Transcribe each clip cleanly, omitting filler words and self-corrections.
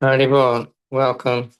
Haribol, welcome.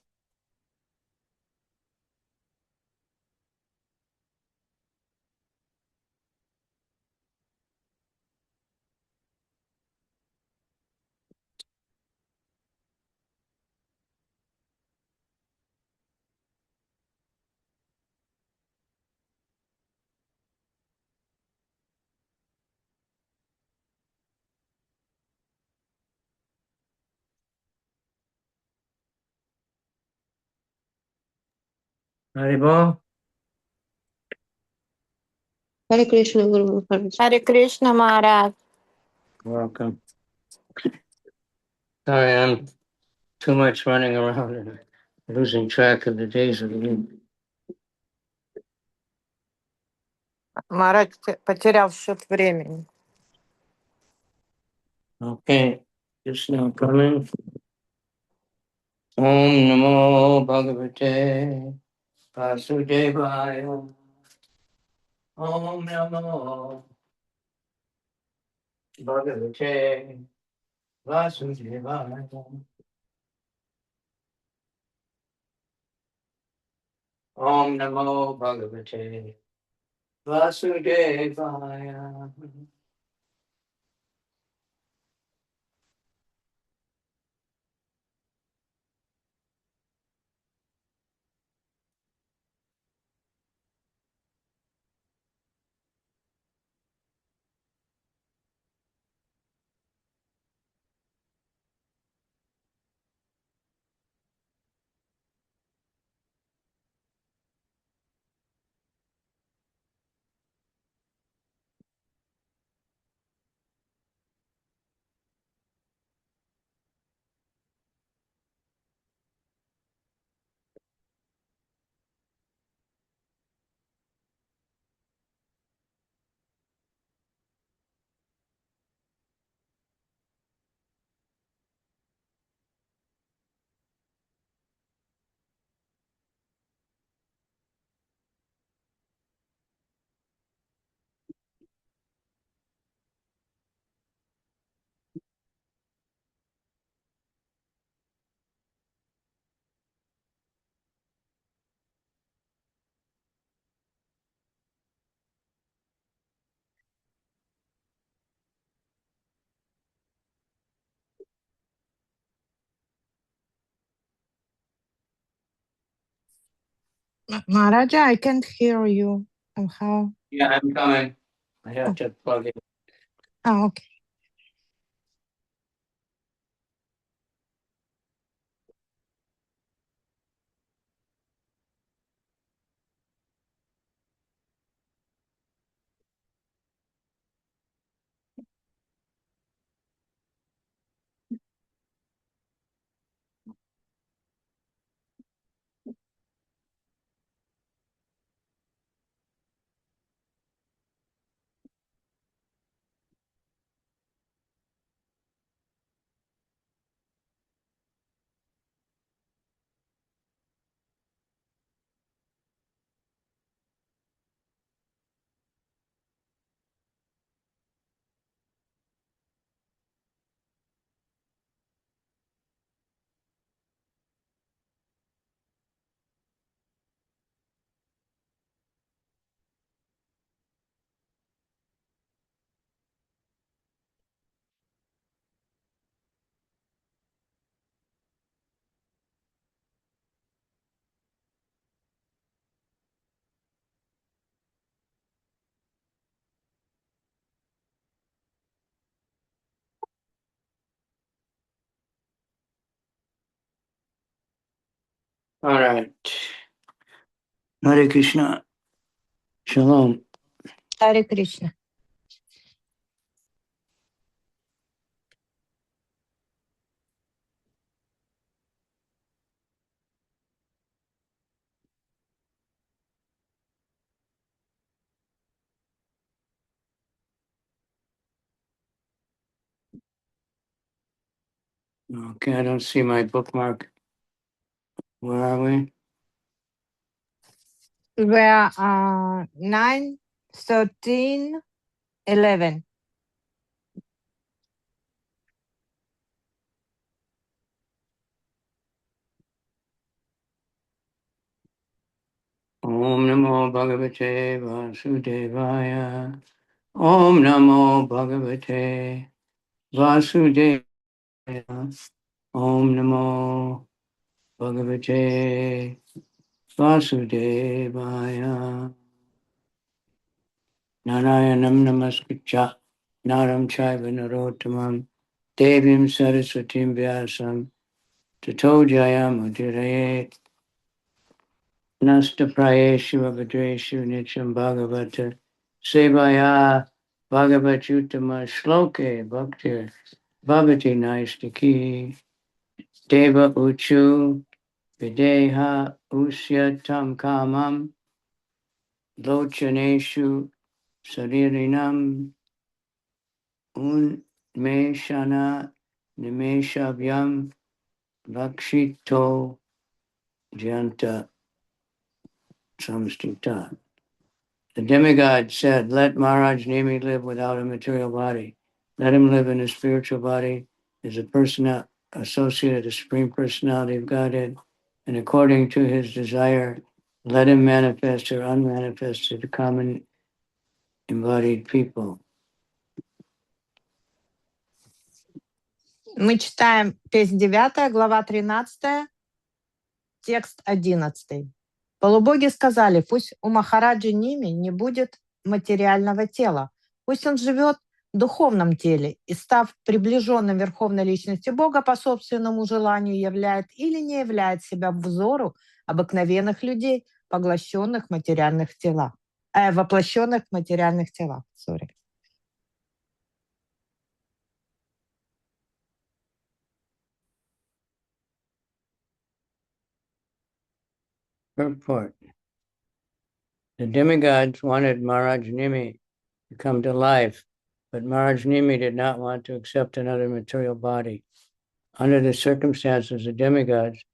Haribol. Hare Krishna, Guru Maharaj. Hare Krishna Maharaj. Welcome. Sorry, I'm too much running around and losing track of the days of the week. Марадж потерял счет времени. Okay, just now coming. Om Namo Bhagavate Vasudevaya. Om Namo Bhagavate Vasudevaya. Om Namo Bhagavate Vasudevaya. Maharaja, I can't hear you somehow. Yeah, I'm coming. I have to plug it. Oh, okay. All right. Hare Krishna. Shalom. Hare Krishna. Okay, I don't see my bookmark. Where are we? We are 9:13 11. Om Namo Bhagavate Vasudevaya. Om Namo Bhagavate Vasudevaya. Om Namo Bhagavate Vasudevaya. Narayanam Namaskritya Naram Chaiva Narottamam Devim Saraswatim Vyasam Tato Jayam Udirayet Nasta Prayeshu Abhadreshu Nityam Bhagavata Sevaya Bhagavachutama Shloke Bhaktir Bhavati Naistiki Deva Uchu Videha Usyatam Kamam Lochaneshu Saririnam Unmeshana Nimeshavyam Lakshito Janta Samstita. The demigod said, "Let Maharaj Nemi live without a material body. Let him live in a spiritual body as a person associated with the Supreme Personality of Godhead, and according to his desire, let him manifest or unmanifest to the common embodied people." Мы читаем песнь 9, глава 13, текст 11. Полубоги сказали, пусть у Махараджи Ними не будет материального тела, пусть он живет в духовном теле и, став приближенным Верховной Личности Бога, по собственному желанию являет или не являет себя взору обыкновенных людей, воплощенных в материальных телах. Sorry. Purport. The demigods wanted Maharaj Nimi to come to life, but Maharaj Nimi did not want to accept another material body. Under the circumstances, the demigods,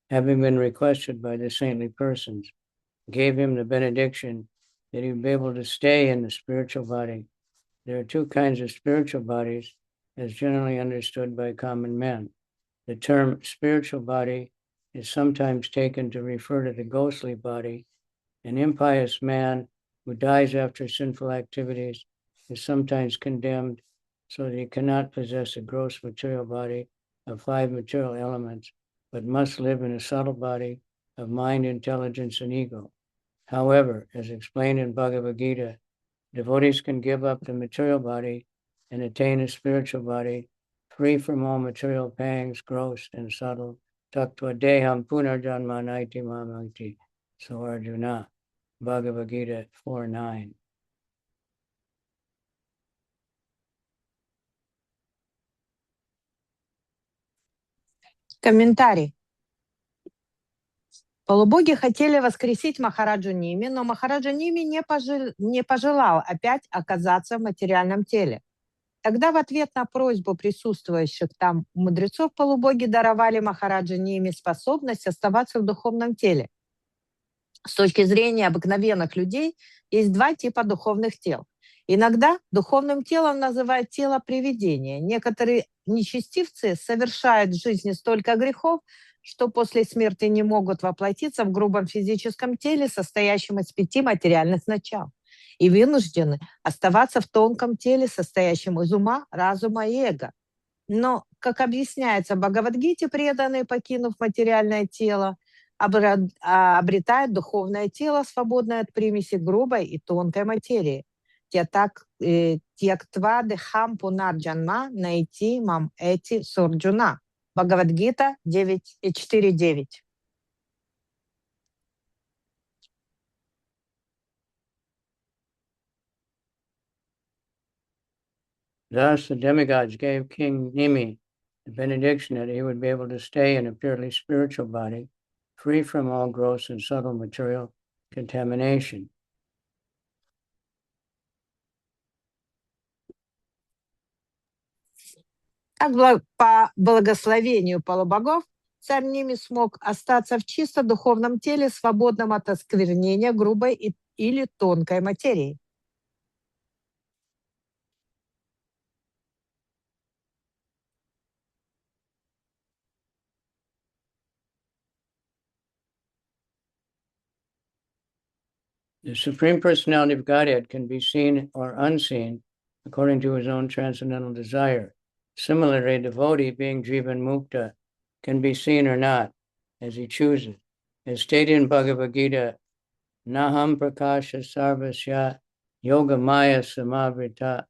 having been requested by the saintly persons, gave him the benediction that he would be able to stay in the spiritual body. There are two kinds of spiritual bodies, as generally understood by common men. The term spiritual body is sometimes taken to refer to the ghostly body. An impious man who dies after sinful activities is sometimes condemned so that he cannot possess a gross material body of 5 material elements, but must live in a subtle body of mind, intelligence, and ego. However, as explained in Bhagavad Gita, devotees can give up the material body and attain a spiritual body free from all material pangs, gross and subtle. Tattva deham punarjanma naiti mamati. So Arjuna, Bhagavad Gita 4:9. Комментарий. Полубоги хотели воскресить Махараджу Ними, но Махараджа Ними не пожелал опять оказаться в материальном теле. Тогда в ответ на просьбу присутствующих там мудрецов полубоги даровали Махараджа Ними способность оставаться в духовном теле. С точки зрения обыкновенных людей есть два типа духовных тел. Иногда духовным телом называют тело привидения. Некоторые нечестивцы совершают в жизни столько грехов, что после смерти не могут воплотиться в грубом физическом теле, состоящем из 5 материальных начал, и вынуждены оставаться в тонком теле, состоящем из ума, разума и эго. Но, как объясняется в Бхагавад-гите, преданные, покинув материальное тело, обретают духовное тело, свободное от примеси грубой и тонкой материи. Тьяктва дехам пунарджанма найти мам эти сурджуна. Бхагавад-гита 4.9. Thus, the demigods gave King Nimi the benediction that he would be able to stay in a purely spiritual body, free from all gross and subtle material contamination. Как по благословению полубогов, царь Ними смог остаться в чисто духовном теле, свободном от осквернения грубой или тонкой материи. The Supreme Personality of Godhead can be seen or unseen according to his own transcendental desire. Similarly, a devotee being Jivan Mukta can be seen or not, as he chooses. As stated in Bhagavad Gita, Naham Prakasha Sarvasya Yoga Maya Samavrita,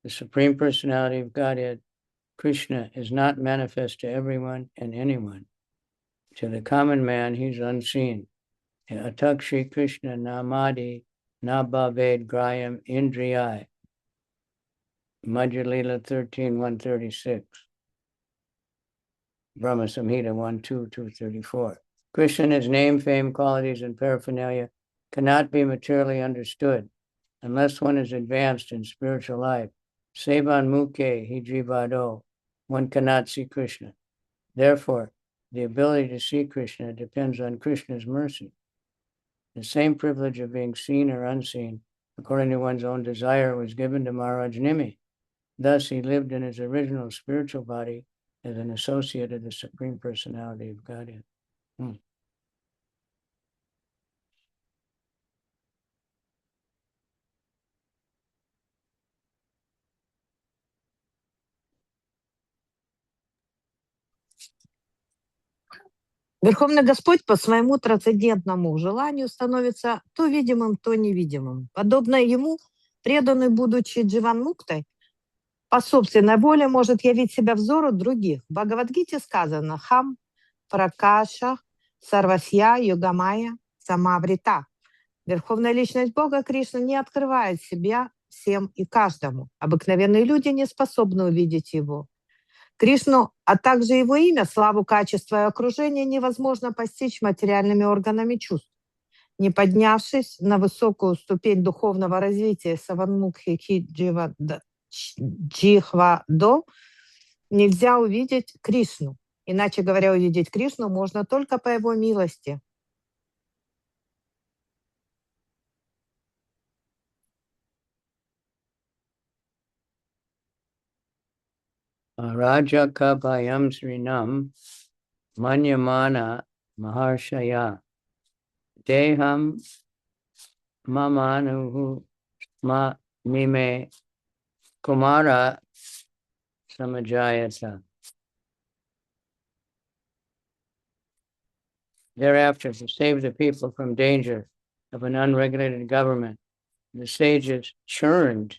the Supreme Personality of Godhead, Krishna, is not manifest to everyone and anyone. To the common man, he's unseen. Atak Shri Krishna Namadi Nabhaved Grayam Indriyai. Madhya Lila 13:136. Brahma Samhita 1:2-234. Krishna, his name, fame, qualities, and paraphernalia cannot be materially understood unless one is advanced in spiritual life. Sevan Mukhe Hijivado, one cannot see Krishna. Therefore, the ability to see Krishna depends on Krishna's mercy. The same privilege of being seen or unseen, according to one's own desire, was given to Maharaj Nimi. Thus, he lived in his original spiritual body as an associate of the Supreme Personality of Godhead. Верховный Господь по своему трансцендентному желанию становится то видимым, то невидимым. Подобно ему, преданный, будучи дживанмуктой, по собственной воле может явить себя взору других. В Бхагавадгите сказано «Хам пракаша сарвасья йогамая самаврита». Верховная личность Бога Кришна не открывает себя всем и каждому. Обыкновенные люди не способны увидеть его. Кришну, а также его имя, славу, качество и окружение невозможно постичь материальными органами чувств. Не поднявшись на высокую ступень духовного развития Саванмукхи Джихвадо, нельзя увидеть Кришну. Иначе говоря, увидеть Кришну можно только по его милости. Raja Kabayam Srinam Manyamana Maharshaya Deham Mamanuhu Ma Mime Kumara Samajayata. Thereafter, to save the people from danger of an unregulated government, the sages churned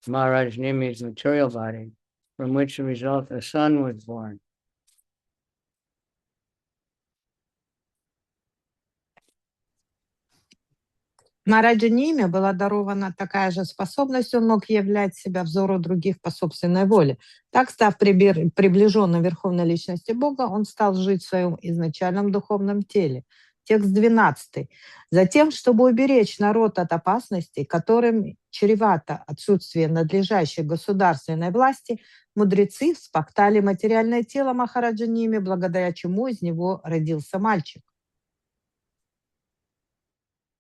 Maharaj Nimi's material body, from which the result a son was born. Мараджу Ниме была дарована такая же способность, он мог являть себя взору других по собственной воле. Так, став приближенным Верховной Личности Бога, он стал жить в своем изначальном духовном теле. Текст 12. Затем, чтобы уберечь народ от опасностей, которым чревато отсутствие надлежащей государственной власти, мудрецы вспахтали материальное тело Махараджа Ними, благодаря чему из него родился мальчик.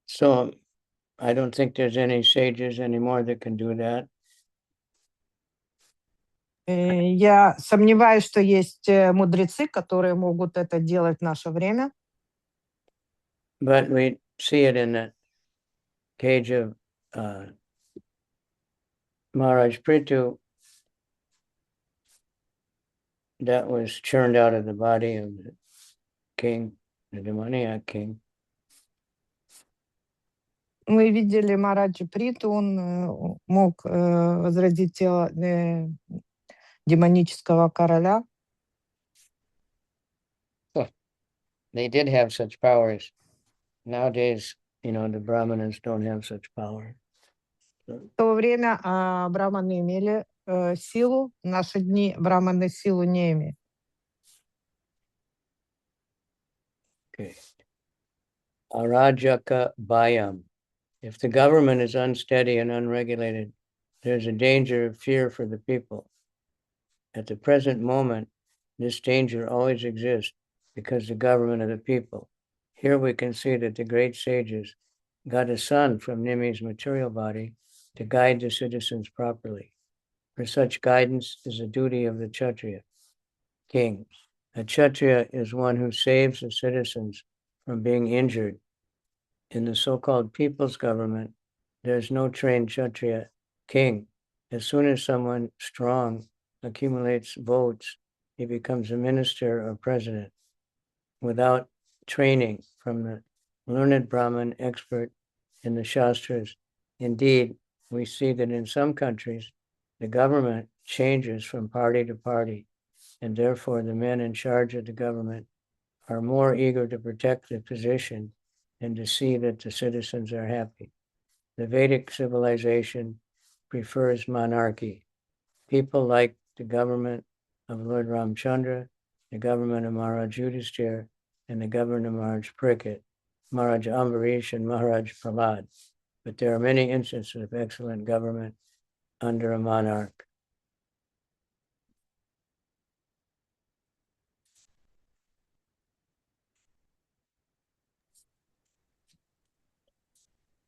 So, I don't think there's any sages anymore that can do that. Я сомневаюсь, что есть мудрецы, которые могут это делать в наше время. But we see it in the cage of Maharaj Prithu that was churned out of the body of the king, the demoniac king. Мы видели Мараджа Приту, он мог возродить тело демонического короля. They did have such powers. Nowadays, the Brahmanas don't have such power. В то время браманы имели силу, в наши дни браманы силу не имеют. Okay. Arajaka Bhayam. If the government is unsteady and unregulated, there's a danger of fear for the people. At the present moment, this danger always exists because the government of the people. Here we can see that the great sages got a son from Nimi's material body to guide the citizens properly. For such guidance is the duty of the Kshatriya king. A Kshatriya is one who saves the citizens from being injured. in the so-called people's government, there's no trained Kshatriya king. As soon as someone strong accumulates votes, he becomes a minister or president without training from the learned Brahmin expert in the Shastras. Indeed, we see that in some countries, the government changes from party to party, and therefore the men in charge of the government are more eager to protect the position and to see that the citizens are happy. The Vedic civilization prefers monarchy. People like the government of Lord Ramchandra, the government of Maharaj Yudhishthira, and the government of Maharaj Parikshit, Maharaj Ambarish, and Maharaj Prahlad. But there are many instances of excellent government under a monarch.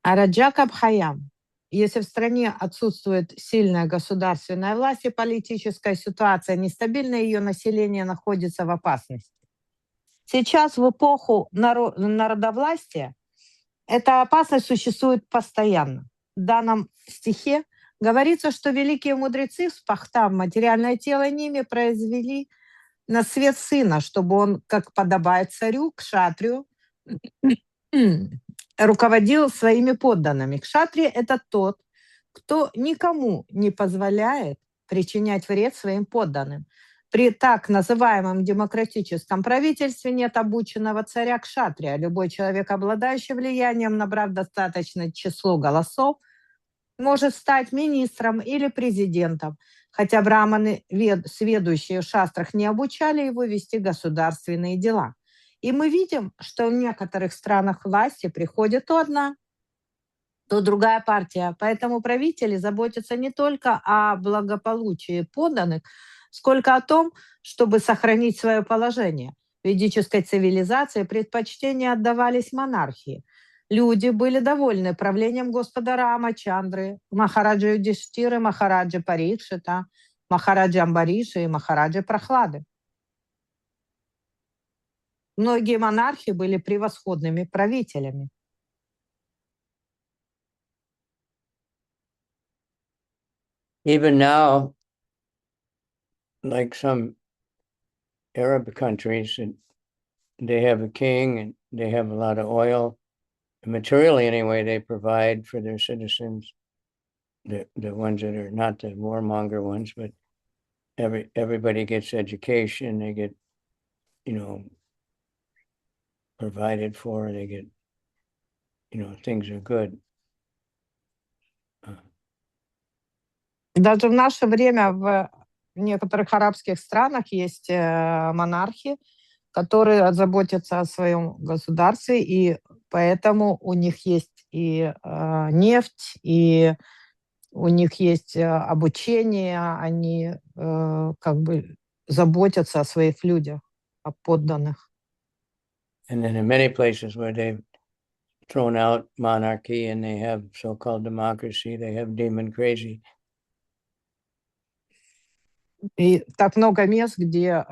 Араджака Бхаям. Если в стране отсутствует сильная государственная власть и политическая ситуация нестабильна, ее население находится в опасности. Сейчас, в эпоху народовластия, эта опасность существует постоянно. В данном стихе говорится, что великие мудрецы, вспахтав материальное тело ними, произвели на свет сына, чтобы он, как подобает царю, кшатрию, руководил своими подданными. Кшатрия — это тот, кто никому не позволяет причинять вред своим подданным. При так называемом демократическом правительстве нет обученного царя кшатрия. Любой человек, обладающий влиянием, набрав достаточное число голосов, может стать министром или президентом, хотя браманы, сведущие в шастрах, не обучали его вести государственные дела. И мы видим, что в некоторых странах власти приходит то одна, то другая партия. Поэтому правители заботятся не только о благополучии подданных, сколько о том, чтобы сохранить свое положение. В ведической цивилизации предпочтения отдавались монархии. Люди были довольны правлением Господа Рамачандры, Махараджа Юдхиштиры, Махараджа Парикшита, Махараджа Амбариша и Махараджа Прохлады. Многие монархи были превосходными правителями. Even now, like some Arab countries, they have a king and they have a lot of oil. Materially, anyway, they provide for their citizens, the ones that are not the warmonger ones, but everybody gets education, they get, provided for, they get, things are good. Даже в наше время в некоторых арабских странах есть монархи, которые заботятся о своем государстве, и поэтому у них есть и нефть, и у них есть обучение, они как бы заботятся о своих людях, о подданных. And then in many places where they've thrown out monarchy and they have so-called democracy, they have demon crazy. И так много мест, где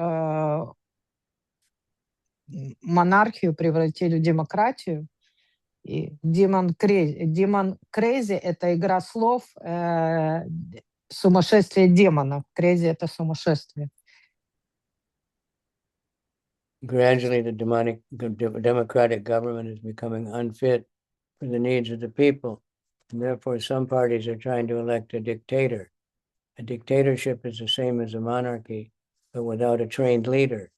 монархию превратили в демократию. И demon crazy — это игра слов, сумасшествие демонов. Crazy — это сумасшествие. Gradually, the democratic government is becoming unfit for the needs of the people. And therefore, some parties are trying to elect a dictator. A dictatorship is the same as a monarchy, but without a trained leader.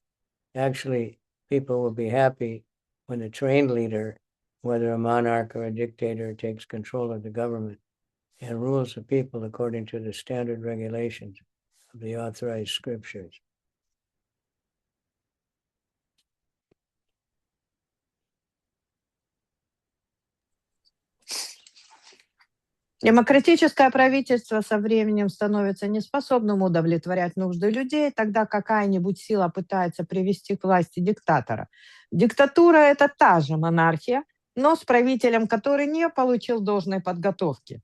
Actually, people will be happy when a trained leader, whether a monarch or a dictator, takes control of the government and rules the people according to the standard regulations of the authorized scriptures. Демократическое правительство со временем становится неспособным удовлетворять нужды людей, тогда какая-нибудь сила пытается привести к власти диктатора. Диктатура — это та же монархия, но с правителем, который не получил должной подготовки.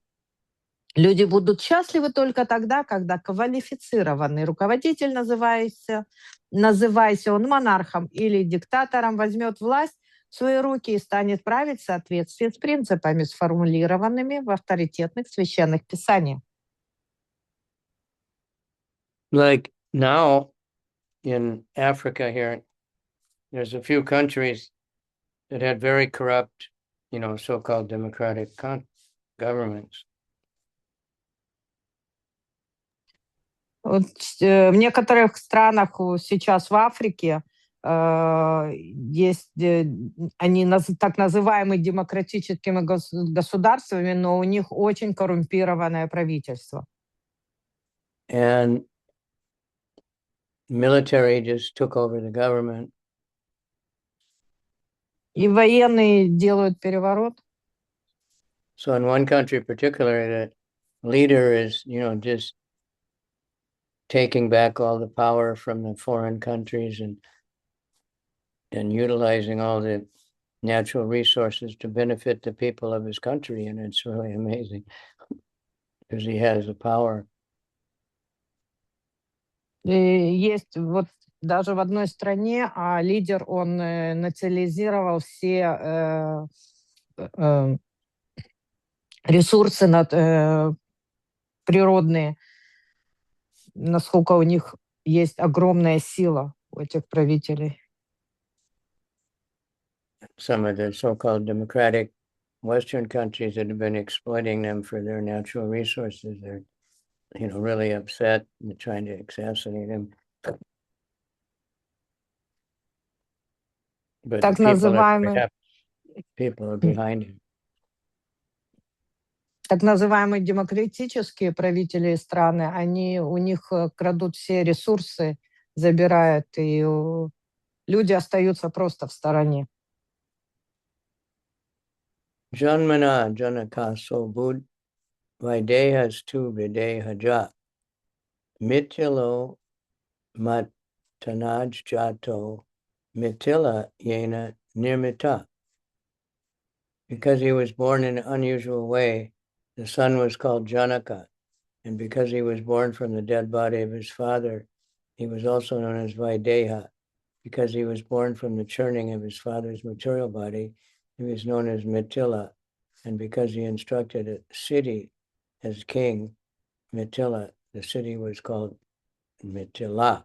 Люди будут счастливы только тогда, когда квалифицированный руководитель, называйся он монархом или диктатором, возьмет власть свои руки и станет править в соответствии с принципами, сформулированными в авторитетных священных писаниях. Like now in Africa here, there's a few countries that had very corrupt, so-called democratic governments. Вот, в некоторых странах сейчас в Африке есть они так называемые демократическими государствами, но у них очень коррумпированное правительство. And military just took over the government. И военные делают переворот. So in one country particularly, the leader is, just taking back all the power from the foreign countries and utilizing all the natural resources to benefit the people of his country. And it's really amazing because he has the power. И есть вот даже в одной стране лидер, он национализировал все ресурсы природные, насколько у них есть огромная сила у этих правителей. Some of the so-called democratic Western countries that have been exploiting them for their natural resources, they're, really upset and trying to assassinate him. But Так the называемые people are behind him. Так называемые демократические правители страны, у них крадут все ресурсы, забирают, и люди остаются просто в стороне. Janmana janakaso bud Vaidehas tu videhaja Mitilo matanaj jato Mitila yena nirmita. Because he was born in an unusual way, the son was called Janaka. And because he was born from the dead body of his father, he was also known as Vaideha. Because he was born from the churning of his father's material body, he was known as Mitila. And because he instructed a city as king, Mitila, the city was called Mitila.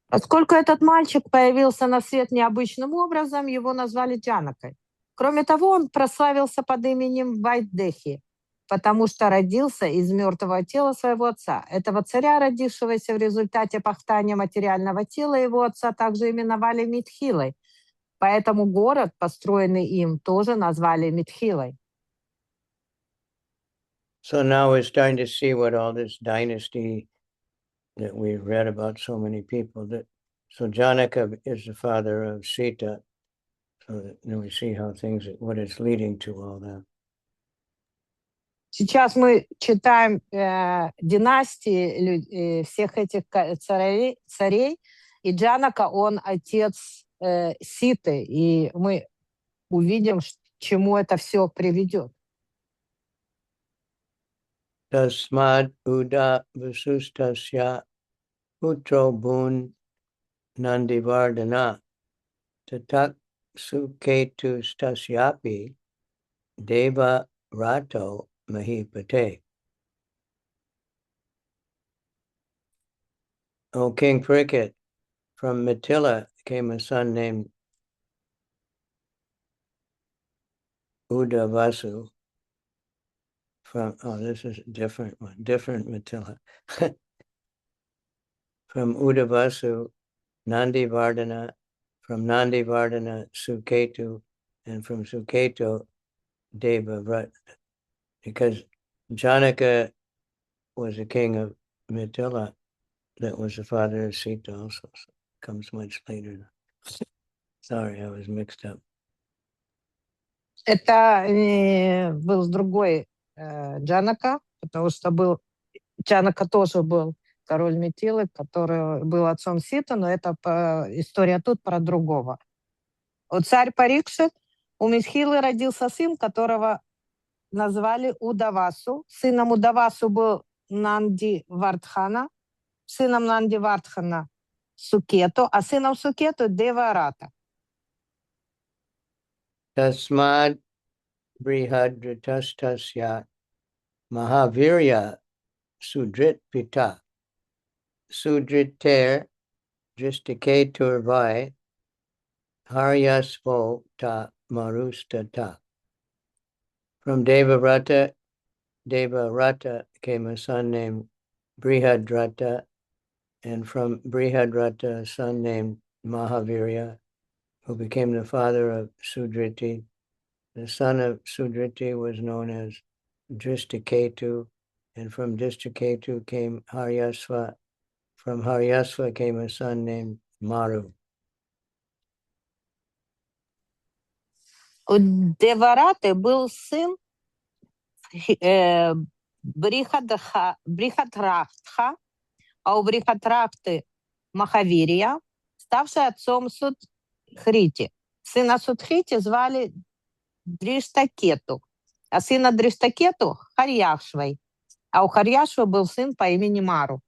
Поскольку этот мальчик появился на свет необычным образом, его назвали Джанакой. Кроме того, он прославился под именем Вайдехи, потому что родился из мертвого тела своего отца. Этого царя, родившегося в результате пахтания материального тела его отца, также именовали Митхилой. Поэтому город, построенный им, тоже назвали Митхилой. So now we're starting to see what all this dynasty that we've read about so many people. So Janaka is the father of Sita. So then we see how what it's leading to all that. Сейчас мы читаем династии всех этих царей, и Джанака, он отец Ситы, и мы увидим, к чему это все приведет. Tasmad Uda Vasustasya Putro Bun Nandivardhana Tatak Suketu Stasyapi Deva Rato Mahipate. O King Parikshit, from Mithila came a son named Udavasu. This is a different one, different Mithila. From Udavasu, Nandivardhana, from Nandivardhana, Suketu, and from Suketu, Devavrat. Because Janaka was a king of Mithila, that was the father of Sita also. So it comes much later. Sorry, I was mixed up. Это был другой Джанака, потому что Джанака тоже был король Митилы, который был отцом Ситы, но это история тут про другого. Царь Парикшит, у Митхилы родился сын, которого назвали Удавасу. Сыном Удавасу был Нанди Вардхана, сыном Нандивардхана Сукету, а сыном Сукету Деварата. Tasmad Brihadritastasya Mahavirya Sudrit Pita Sudriter Dristiketur Vai Haryasvo Ta Marustata. From Devarata came a son named Brihadrata, and from Brihadrata a son named Mahavirya, who became the father of Sudriti. The son of Sudriti was known as Dristiketu, and from Dristiketu came Haryasva. From Haryasva came a son named Maru. У Девараты был сын Брихадраха, а у Брихадрахты Махавирия, ставший отцом Судхрити. Сына Судхрити звали Дриштакету, а сына Дриштакету Харьяшвой, а у Харьяшвы был сын по имени Мару.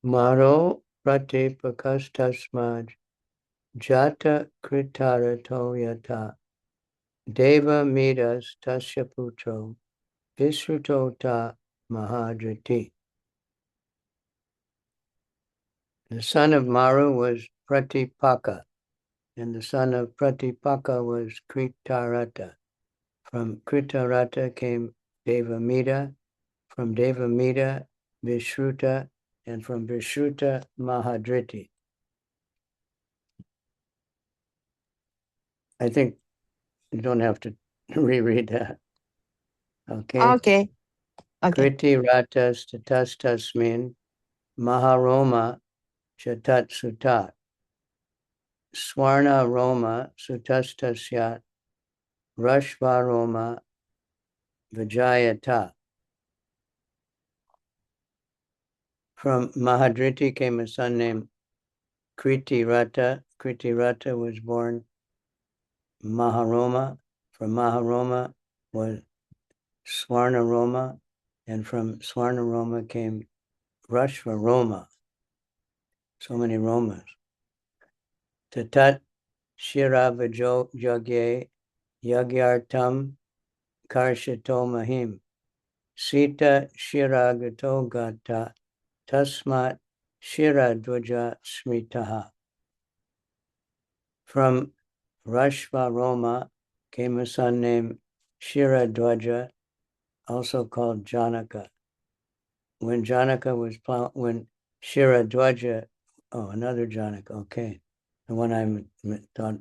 Maro pratipakastasmad jata kritarato yata deva midas tasya putro visruto ta mahadriti. The son of Maru was Pratipaka, and the son of Pratipaka was Kritarata. From Kritarata came Devamita, from Devamita Vishruta, and from Vishruta Mahadriti. I think you don't have to reread that. Okay. Okay. Kriti ratas tatastasmin Maharoma chatat sutat Swarna Roma sutastasyat Rashva Roma Vijayata. From Mahadriti came a son named Kriti Rata. Kriti Rata was born Maharoma. From Maharoma was Swarna Roma, and from Swarna Roma came Rashva Roma. So many Romas. Tatat Shiravajo Jagye Yagyartam Karshito Mahim Sita Shiragato Gata Tasmat Shiradvaja Smritaha. From Rashva Roma came a son named Shiradvaja, also called Janaka. When Janaka was when Shiradvaja, another Janaka, okay. The one I thought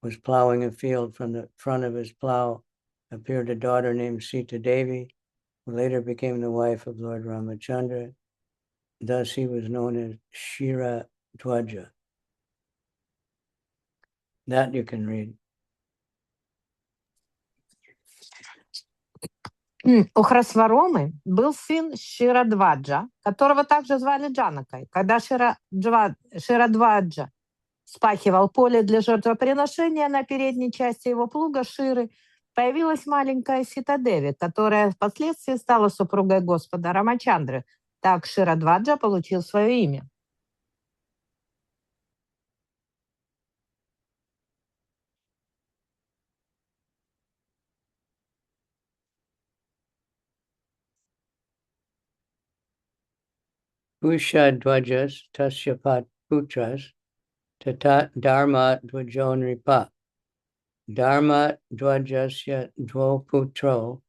was plowing a field. From the front of his plow appeared a daughter named Sita Devi, who later became the wife of Lord Ramachandra. Thus he was known as Shiradvaja. That you can read. У Храсваромы был сын Ширадваджа, которого также звали Джанакой. Когда Ширадваджа спахивал поле для жертвоприношения, на передней части его плуга Ширы появилась маленькая Ситадеви, которая впоследствии стала супругой Господа Рамачандры. Так Ширадваджа получил свое имя. Ushadvajas Tasyapat Putras Tata Dharma Dvajonripa Dharma Dvajasya Dvo Putro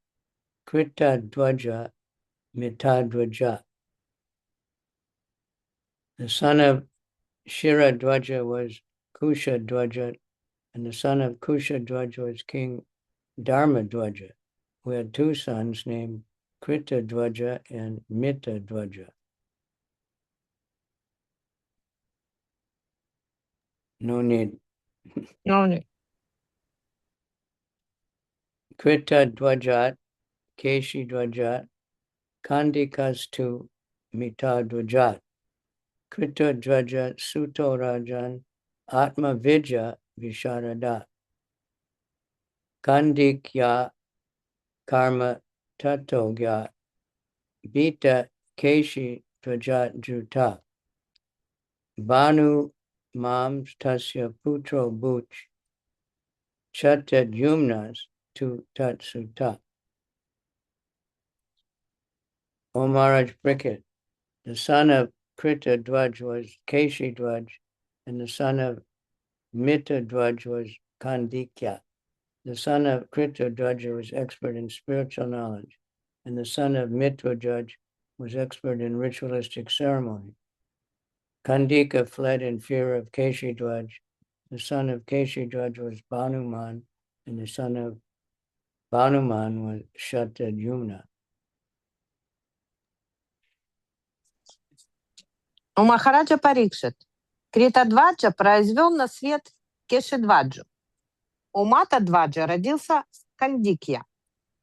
Krita Dvaja Mitadvaja. The son of Shiradvaja was Kushadvaja, and the son of Kushadvaja was King Dharmadvaja, who had two sons named Kritadvaja and Mitadvaja. No need. No need. Krita Dvajat, Keshi Dvajat, Kandikastu Mita Dvajat, Krita Dvajat, Suto Rajan, Atma Vidya Visharadat, Kandikya Karma Tatogya, Bita Keshi Dvajat Juta, Banu Mams Tasya Putro Buch, Chatat Yumnas Tu Tatsuta. O Maharaj Bricket, the son of Krita Dvaj was Keshi Dvaj, and the son of Mita Dvaj was Kandikya. The son of Krita Dvaj was expert in spiritual knowledge, and the son of Mitra Dvaj was expert in ritualistic ceremony. Kandika fled in fear of Keshi Dvaj. The son of Keshi Dvaj was Banuman, and the son of Banuman was Shatadyumna. У Махараджа Парикшит Критадваджа произвел на свет Кешидваджу. У Матадваджа родился Кандикья.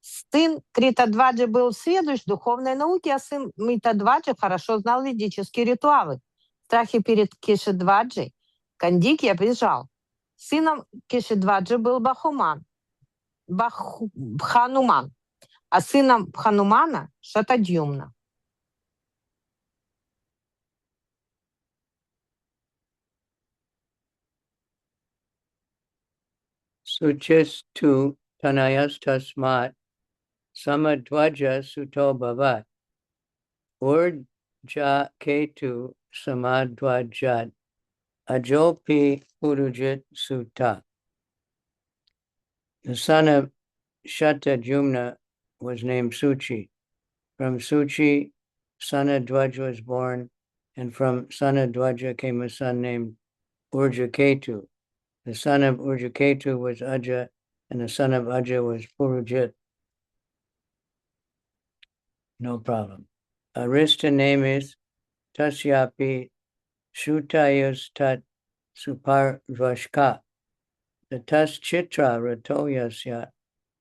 Сын Критадваджи был сведущ в духовной науке, а сын Митадваджи хорошо знал ведические ритуалы. В страхе перед Кешидваджей Кандикья бежал. Сыном Кешидваджи был Бхануман, а сыном Бханумана — Шатадьюмна. Suchistu tanayastasmat samadvaja suto bhavat urja ketu samadvajat ajopi purujit sutta. The son of Shatadyumna was named Suchi. From Suchi, Sanadvaja was born, and from Sanadvaja came a son named Urjaketu. The son of Urjaketu was Aja, and the son of Aja was Purujit. No problem. Arista name is Tasyapi Shutayus Tat Suparvashka. The Tas Chitra Ratoyasya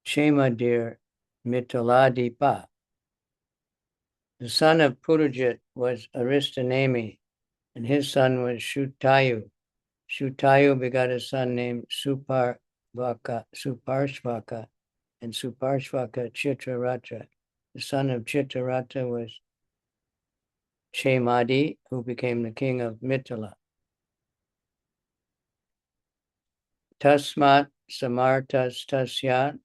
Shemadir Mitaladipa. The son of Purujit was Aristanemi, and his son was Shutayu. Shutayu begot a son named Suparshvaka, and Suparshvaka Chitrarata. The son of Chitrarata was Shemadi, who became the king of Mithila. Tasmat Samartas Tasyat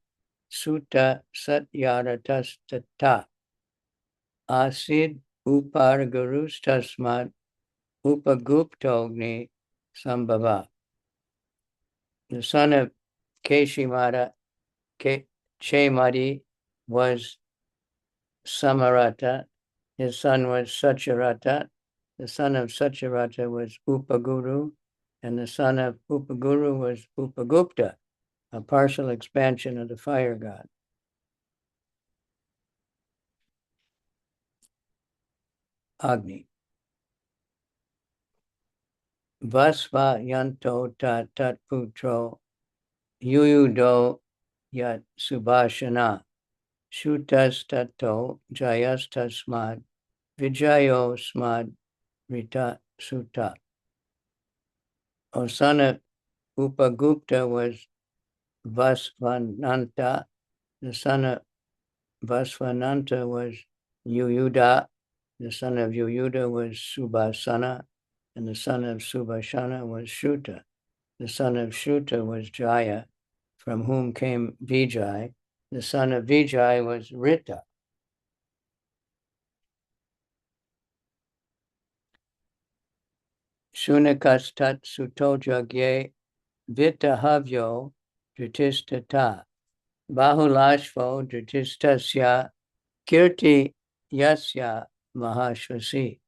Sutta Satyaratas Tata Asid Upargurus Tasmat Upaguptogni Sambhava. The son of Keshimada, Chemadi, was Samarata. His son was Sacharata. The son of Sacharata was Upaguru, and the son of Upaguru was Upagupta, a partial expansion of the fire god. Agni. Vasva yanto tat putro yuyudo yat subhashana shutas tato jayastasmad vijayo smad rita sutta. O son of Upagupta was Vasvananta. The son of Vasvananta was Yuyuda. The son of Yuyuda was Subhasana. And the son of Subhashana was Shuta. The son of Shuta was Jaya, from whom came Vijay. The son of Vijay was Rita. Shunikastat sutojagye vitahavyo dritistata bahulashvo dritistasya kirti yasya mahashvasi.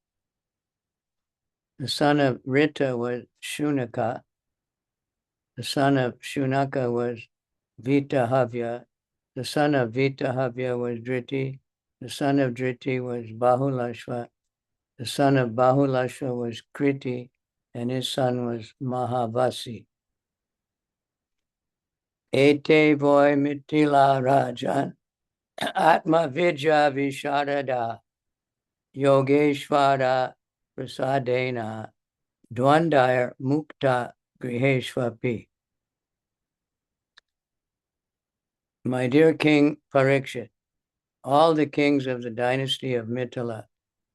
The son of Rita was Shunika. The son of Shunaka was Vitahavya. The son of Vitahavya was Driti. The son of Driti was Bahulashva. The son of Bahulashva was Kriti. and his son was Mahavasi. Ete voy mitila rajan atma vidya vishadada yogeshvara prasadena dwandayar mukta griheshvapi. My dear King Parikshit, all the kings of the dynasty of Mithila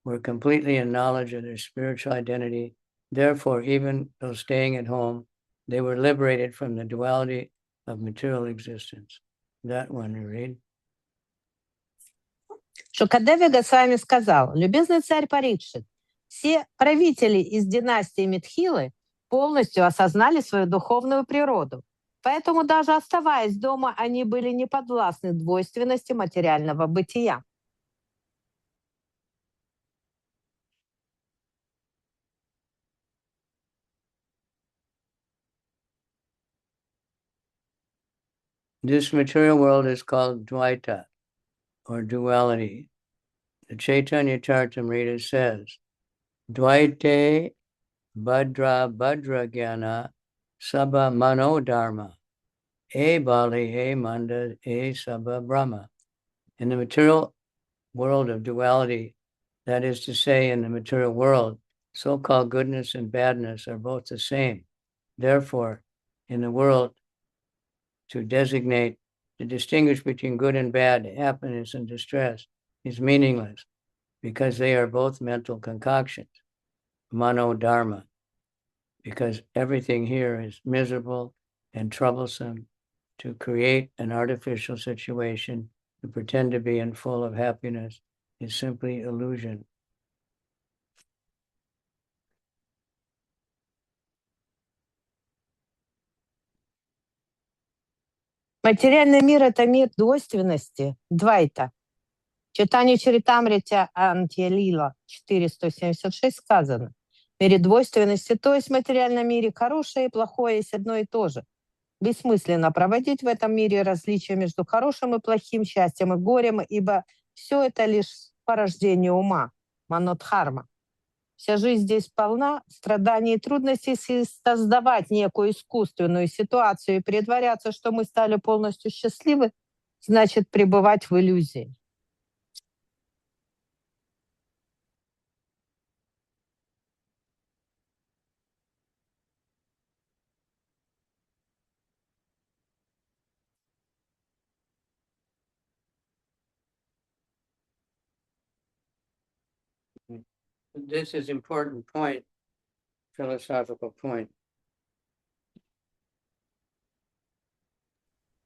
were completely in knowledge of their spiritual identity. Therefore, even though staying at home, they were liberated from the duality of material existence. That one you read. Шукадеви Госвами сказал: «Любезный царь Парикшит, все правители из династии Митхилы полностью осознали свою духовную природу. Поэтому даже оставаясь дома, они были не подвластны двойственности материального бытия». This material world is called Dvaita, or duality. The Chaitanya Charitamrita says, Dvaite Bhadra Bhadra Gyana Sabha Mano Dharma, E Bali, E Manda, E Sabha Brahma. In the material world of duality, that is to say, in the material world, so-called goodness and badness are both the same. Therefore, in the world, to designate, to distinguish between good and bad, happiness and distress, is meaningless because they are both mental concoctions, mano dharma, because everything here is miserable and troublesome. To create an artificial situation, to pretend to be in full of happiness, is simply illusion. Материальный мир — это мир двойственности, двайта. В читании Чаритамрити Антья-лила 476 сказано: в мире двойственности, то есть в материальном мире, хорошее и плохое есть одно и то же. Бессмысленно проводить в этом мире различия между хорошим и плохим, счастьем и горем, ибо все это лишь порождение ума, манодхарма. Вся жизнь здесь полна страданий и трудностей. Создавать некую искусственную ситуацию и притворяться, что мы стали полностью счастливы, значит пребывать в иллюзии. This is an important point, philosophical point.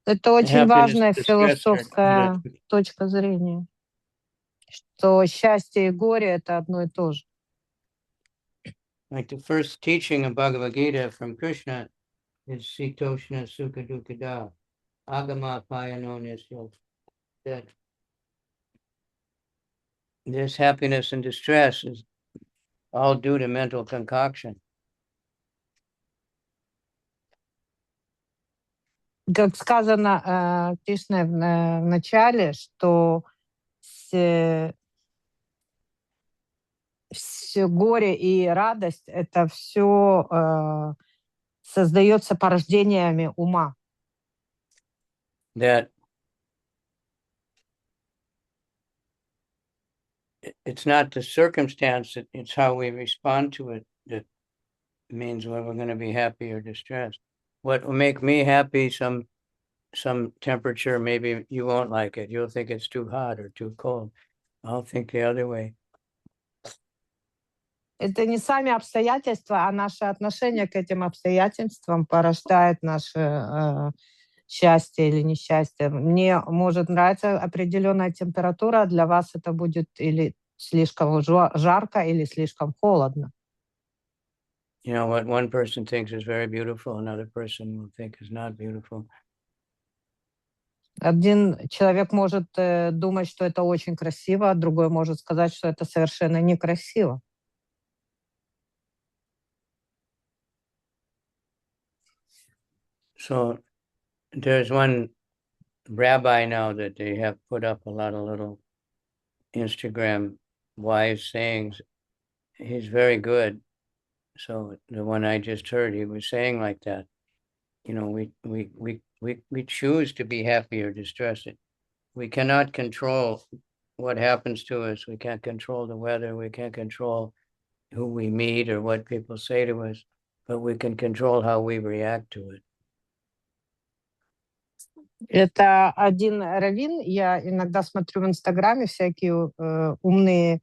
Это очень Happiness важная and distress are философская connected. точка зрения, что счастье и горе — это одно и то же. Like the first teaching of Bhagavad Gita from Krishna is Sitoshna Sukha Dukkha Agama Payano Nisyo. That this happiness and distress is all due to mental concoction. Как сказано Кришной в начале, что все горе и радость — это все создается порождениями ума. That it's not the circumstance, it's how we respond to it that means whether we're going to be happy or distressed. What will make me happy, some temperature, maybe you won't like it. You'll think it's too hot or too cold. I'll think the other way. Это не сами обстоятельства, а наше отношение к этим обстоятельствам порождает наше счастье или несчастье. Мне может нравиться определенная температура, а для вас это будет или слишком жарко, или слишком холодно. You know, what one person thinks is very beautiful, another person will think is not beautiful. Один человек может думать, что это очень красиво, а другой может сказать, что это совершенно некрасиво. So there's one rabbi now that they have put up a lot of little Instagram wise sayings. He's very good. So the one I just heard, he was saying like that. You know, we choose to be happy or distressed. We cannot control what happens to us. We can't control the weather. We can't control who we meet or what people say to us, but we can control how we react to it. Это один раввин, я иногда смотрю в Инстаграме всякие умные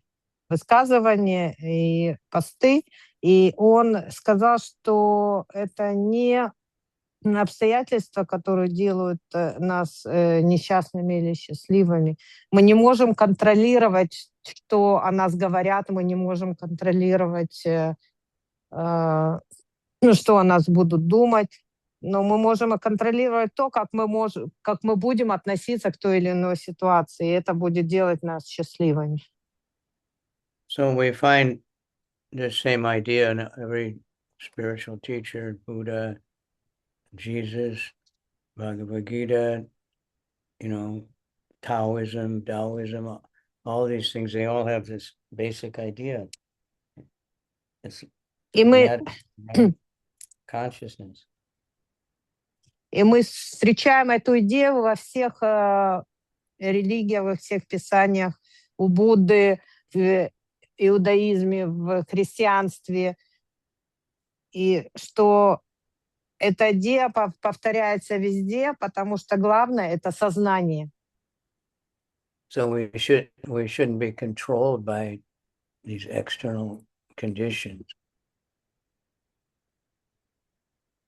высказывания и посты, и он сказал, что это не обстоятельства, которые делают нас несчастными или счастливыми. Мы не можем контролировать, что о нас говорят, мы не можем контролировать, что о нас будут думать, но мы можем контролировать то, как мы будем относиться к той или иной ситуации, и это будет делать нас счастливыми. So we find the same idea in every spiritual teacher, Buddha, Jesus, Bhagavad Gita, you know, Taoism, all these things, they all have this basic idea. It's И мы consciousness. И мы встречаем эту идею во всех религиях, во всех писаниях, у Будды, в иудаизме, в христианстве. И что эта идея повторяется везде, потому что главное — это сознание. So we shouldn't be controlled by these external conditions.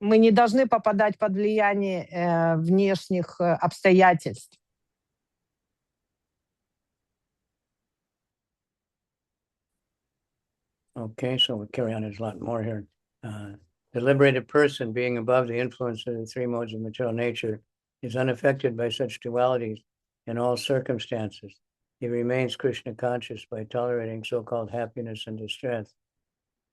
Мы не должны попадать под влияние внешних обстоятельств. Okay, so we'll carry on. There's a lot more here. The liberated person, being above the influence of the three modes of material nature, is unaffected by such dualities in all circumstances. He remains Krishna conscious by tolerating so-called happiness and distress.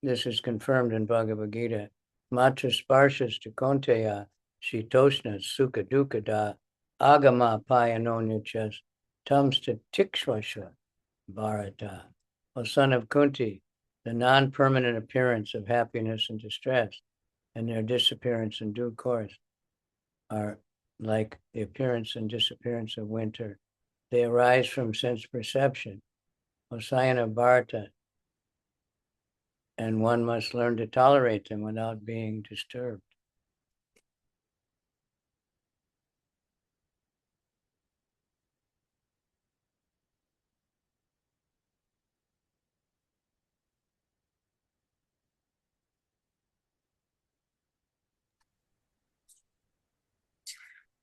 This is confirmed in Bhagavad Gita. Matra sparshas to konteya, shitoshna sukha dukkada, agama payano nichas, tamsta tikshvasha bharata. O son of Kunti, the non-permanent appearance of happiness and distress and their disappearance in due course are like the appearance and disappearance of winter. They arise from sense perception, Osayana Bharata, and one must learn to tolerate them without being disturbed.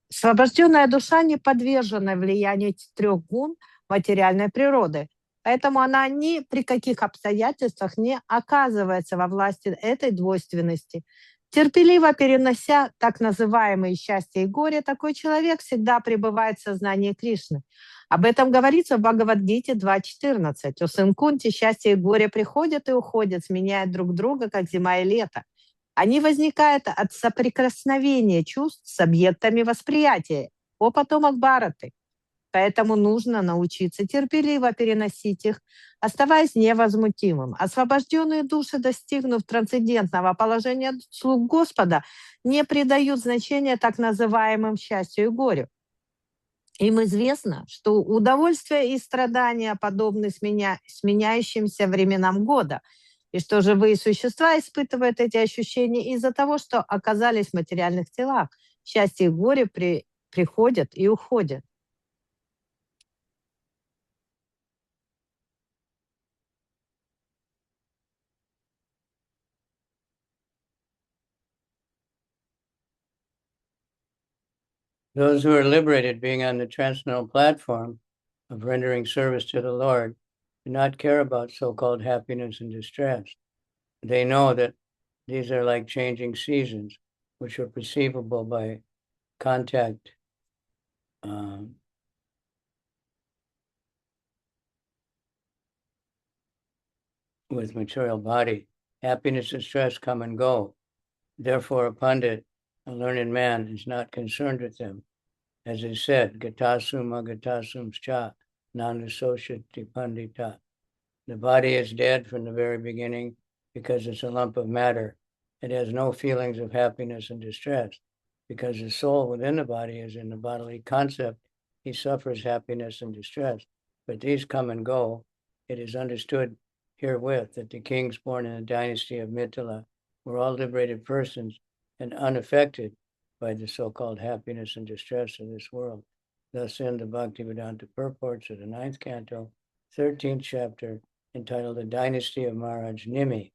Освобожденная душа не подвержена влиянию этих трех гун материальной природы, поэтому она ни при каких обстоятельствах не оказывается во власти этой двойственности. Терпеливо перенося так называемые счастье и горе, такой человек всегда пребывает в сознании Кришны. Об этом говорится в Бхагавад-гите 2.14. «О сын Кунти, счастье и горе приходят и уходят, сменяя друг друга, как зима и лето. Они возникают от соприкосновения чувств с объектами восприятия, о потомок Бхараты. Поэтому нужно научиться терпеливо переносить их, оставаясь невозмутимым. Освобожденные души, достигнув трансцендентного положения слуг Господа, не придают значения так называемым счастью и горю. Им известно, что удовольствие и страдания подобны сменяющимся временам года, и что живые существа испытывают эти ощущения из-за того, что оказались в материальных телах. Счастье и горе приходят и уходят. Those who are liberated, being on the transcendental platform of rendering service to the Lord, do not care about so-called happiness and distress. They know that these are like changing seasons, which are perceivable by contact with material body. Happiness and stress come and go. Therefore, a pundit, a learned man, is not concerned with them. As is said, gatasum agatasum cha, non-associati pandita. The body is dead from the very beginning, because it's a lump of matter. It has no feelings of happiness and distress. Because the soul within the body is in the bodily concept, he suffers happiness and distress. But these come and go. It is understood herewith that the kings born in the dynasty of Mithila were all liberated persons and unaffected by the so-called happiness and distress of this world. Thus end the Bhaktivedanta purports of the 9th canto, 13th chapter, entitled The Dynasty of Maharaj Nimi.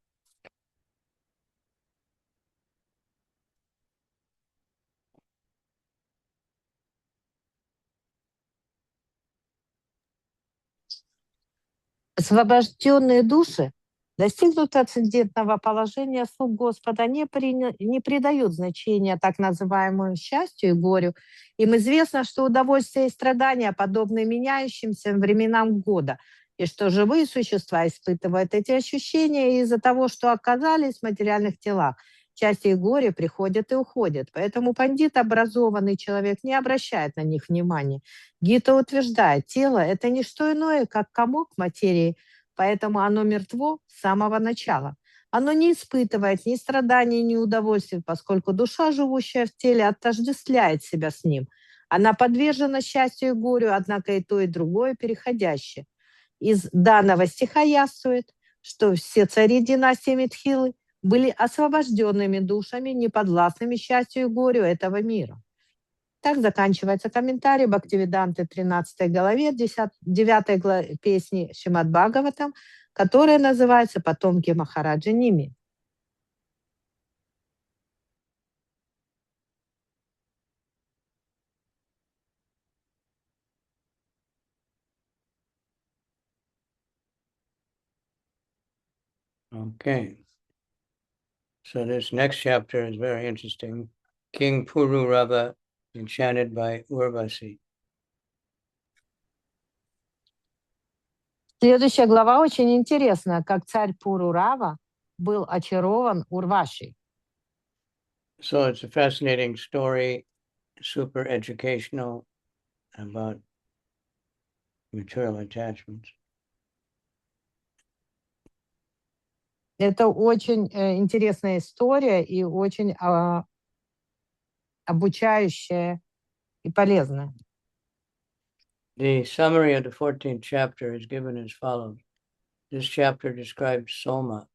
Освобожденные души достигнут трансцендентного положения слуг Господа, не придают значения так называемому счастью и горю. Им известно, что удовольствие и страдания подобны меняющимся временам года, и что живые существа испытывают эти ощущения из-за того, что оказались в материальных телах. Счастье и горе приходят и уходят. Поэтому пандит, образованный человек, не обращает на них внимания. Гита утверждает, тело – это не что иное, как комок материи, поэтому оно мертво с самого начала. Оно не испытывает ни страданий, ни удовольствий, поскольку душа, живущая в теле, отождествляет себя с ним. Она подвержена счастью и горю, однако и то, и другое переходящее. Из данного стиха яствует, что все цари династии Митхилы были освобожденными душами, неподвластными счастью и горю этого мира. Так заканчивается комментарий Бхактивиданты 13 главе 9 песни Шримад Бхагаватам, которая называется «Потомки Махараджа Ними». Okay. So this next chapter is very interesting. King Pururava enchanted by Urvasi. Следующая глава очень интересная, как царь Пурурава был очарован Урвашей. So it's a fascinating story, super educational, about material attachments. Это очень интересная история и очень обучающая и полезная. The summary of the 14th chapter is given as follows. This chapter describes Soma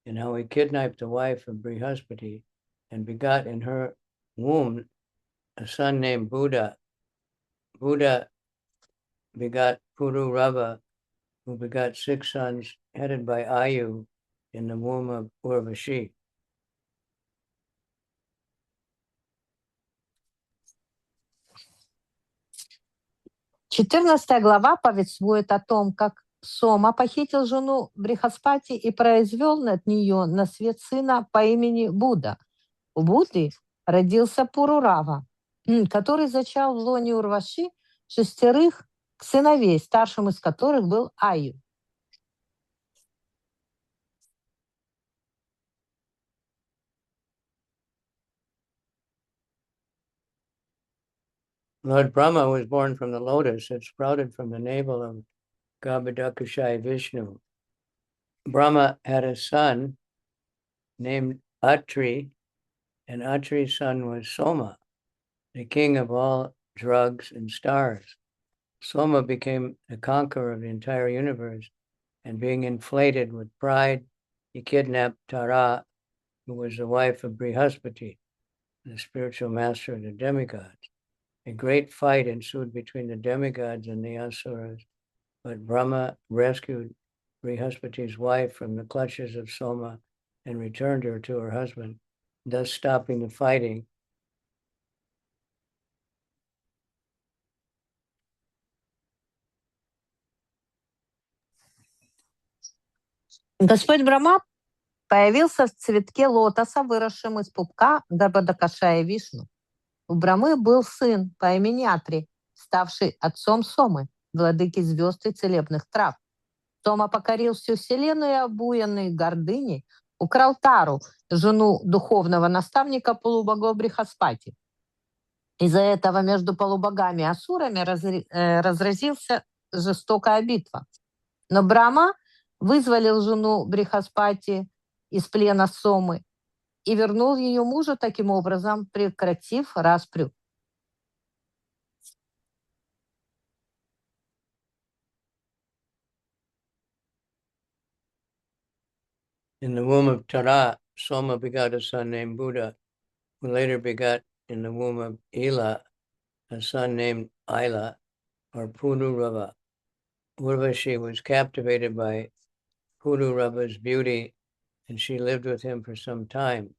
and how he kidnapped the wife of Brihaspati and begot in her womb a son named Buddha. Buddha begot Pururava, who begot 6 sons headed by Ayu in the womb of Urvashi. Четырнадцатая глава повествует о том, как Сома похитил жену Брихаспати и произвел над нее на свет сына по имени Будда. У Будды родился Пурурава, который зачал в лоне Урваши 6 сыновей, старшим из которых был Аю. Lord Brahma was born from the lotus that sprouted from the navel of Garbhodakashaya Vishnu. Brahma had a son named Atri, and Atri's son was Soma, the king of all drugs and stars. Soma became the conqueror of the entire universe, and being inflated with pride, he kidnapped Tara, who was the wife of Brihaspati, the spiritual master of the demigods. A great fight ensued between the demigods and the asuras, but Brahma rescued Brihaspati's wife from the clutches of Soma and returned her to her husband, thus stopping the fighting. Господь Брахма появился в цветке лотоса, выросшем из пупка Гарбhodakashaya Вишну. У Брамы был сын по имени Атри, ставший отцом Сомы, владыки звезд и целебных трав. Сома покорил всю вселенную и, обуянный гордыней, украл Тару, жену духовного наставника полубогов Брихаспати. Из-за этого между полубогами и асурами разразился жестокая битва. Но Брахма вызволил жену Брихаспати из плена Сомы и вернул ее мужу, таким образом прекратив распрю. In the womb of Tara, Soma begot a son named Buddha, who later begot in the womb of Ila a son named Ila, or Pururava. Urvashi was captivated by Pururava's beauty, and she lived with him for some time.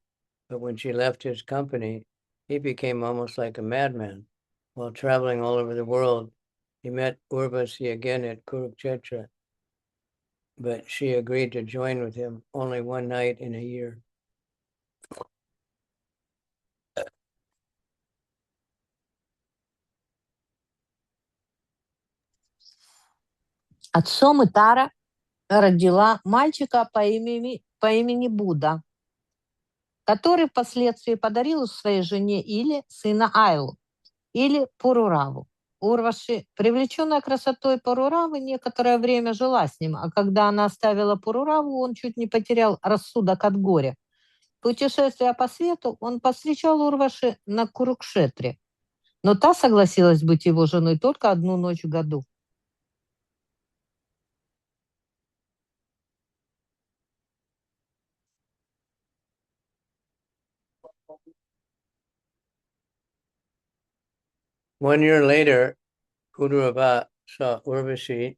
But when she left his company, he became almost like a madman. While traveling all over the world, he met Urvashi again at Kurukshetra, but she agreed to join with him only one night in a year. От Сомы Тара родила мальчика по имени Будда, который впоследствии подарил своей жене Иле сына Айлу, или Пурураву. Урваши, привлеченная красотой Пуруравы, некоторое время жила с ним, а когда она оставила Пурураву, он чуть не потерял рассудок от горя. Путешествуя по свету, он повстречал Урваши на Курукшетре, но та согласилась быть его женой только одну ночь в году. One year later, Pururava saw Urvashi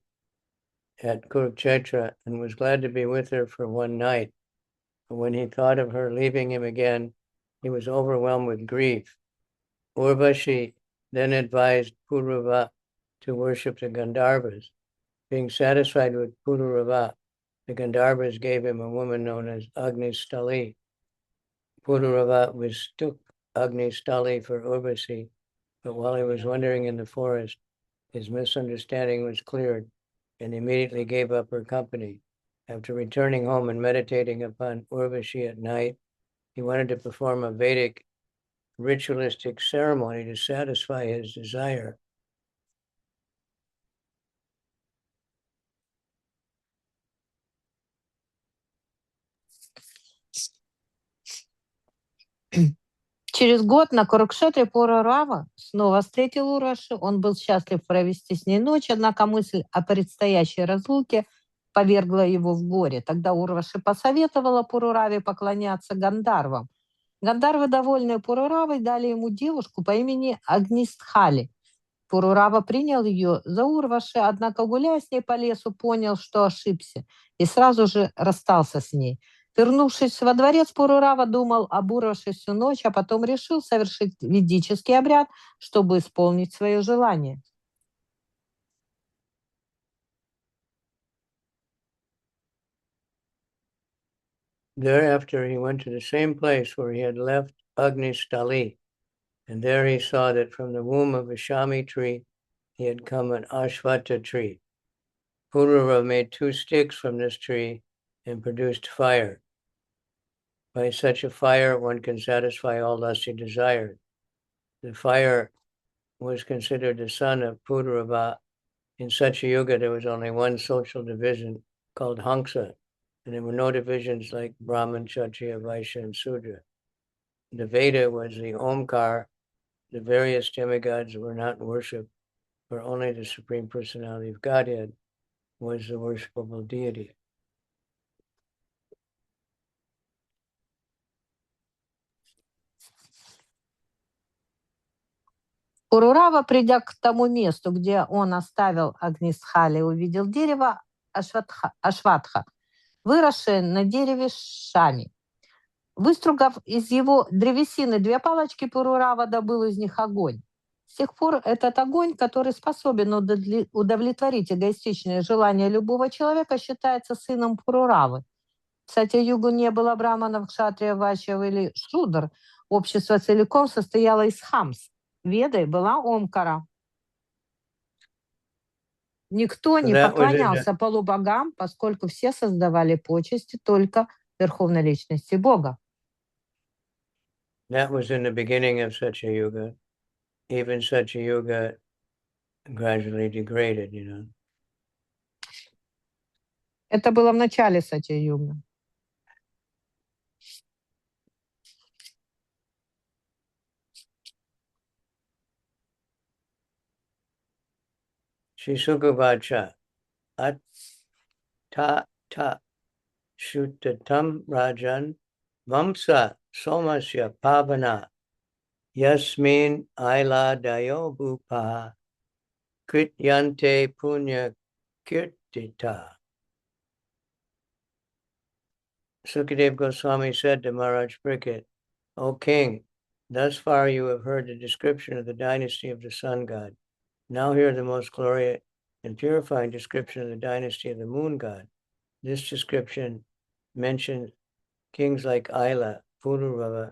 at Kurukshetra and was glad to be with her for one night. But when he thought of her leaving him again, he was overwhelmed with grief. Urvashi then advised Pururava to worship the Gandharvas. Being satisfied with Pururava, the Gandharvas gave him a woman known as Agnistali. Pururava mistook Agnistali for Urvashi, but while he was wandering in the forest, his misunderstanding was cleared, and immediately gave up her company. After returning home and meditating upon Urvashi at night, he wanted to perform a Vedic ritualistic ceremony to satisfy his desire. Через год на Курукшетре Пурурава снова встретил Урваши. Он был счастлив провести с ней ночь, однако мысль о предстоящей разлуке повергла его в горе. Тогда Урваши посоветовала Пурураве поклоняться Гандарвам. Гандарвы, довольные Пуруравой, дали ему девушку по имени Агнистхали. Пурурава принял ее за Урваши, однако, гуляя с ней по лесу, понял, что ошибся, и сразу же расстался с ней. Вернувшись во дворец, Пурурава думал об Урваши всю ночь, а потом решил совершить ведический обряд, чтобы исполнить свое желание. Thereafter, he went to the same place where he had left Agnistali, and there he saw that from the womb of a shami tree, he had come an ashwata tree. Pururava made 2 sticks from this tree and produced fire. By such a fire, one can satisfy all lusty desires. The fire was considered the son of Pururava. In such a yuga, there was only one social division called Hamsa, and there were no divisions like Brahman, Kshatriya, Vaishya, and Sudra. The Veda was the Omkar. The various demigods were not worshipped, for only the Supreme Personality of Godhead was the worshipable deity. Пурурава, придя к тому месту, где он оставил Агнистхали, увидел дерево Ашватха, выросшее на дереве Шами. Выстругав из его древесины 2 палочки, Пурурава добыл из них огонь. С тех пор этот огонь, который способен удовлетворить эгоистичные желания любого человека, считается сыном Пуруравы. В Сатья-югу не было браманов, кшатрия, вайшьев или шудр. Общество целиком состояло из хамс. Ведой была Омкара. Никто не поклонялся полубогам, поскольку все создавали почести только Верховной Личности Бога. That was in the beginning of Satya Yuga. Even Satya Yuga gradually degraded, you know. Это было в начале Сатья-юга. Shisukuvacha at ta shutatam rajan vamsa somasya pavana yasmin aila dayo bhupa krityante punya kirtita. Sukadeva Goswami said to Maharaj Parikshit, O king, thus far you have heard the description of the dynasty of the sun god. Now hear the most glorious and purifying description of the dynasty of the moon god. This description mentions kings like Aila, Pururava,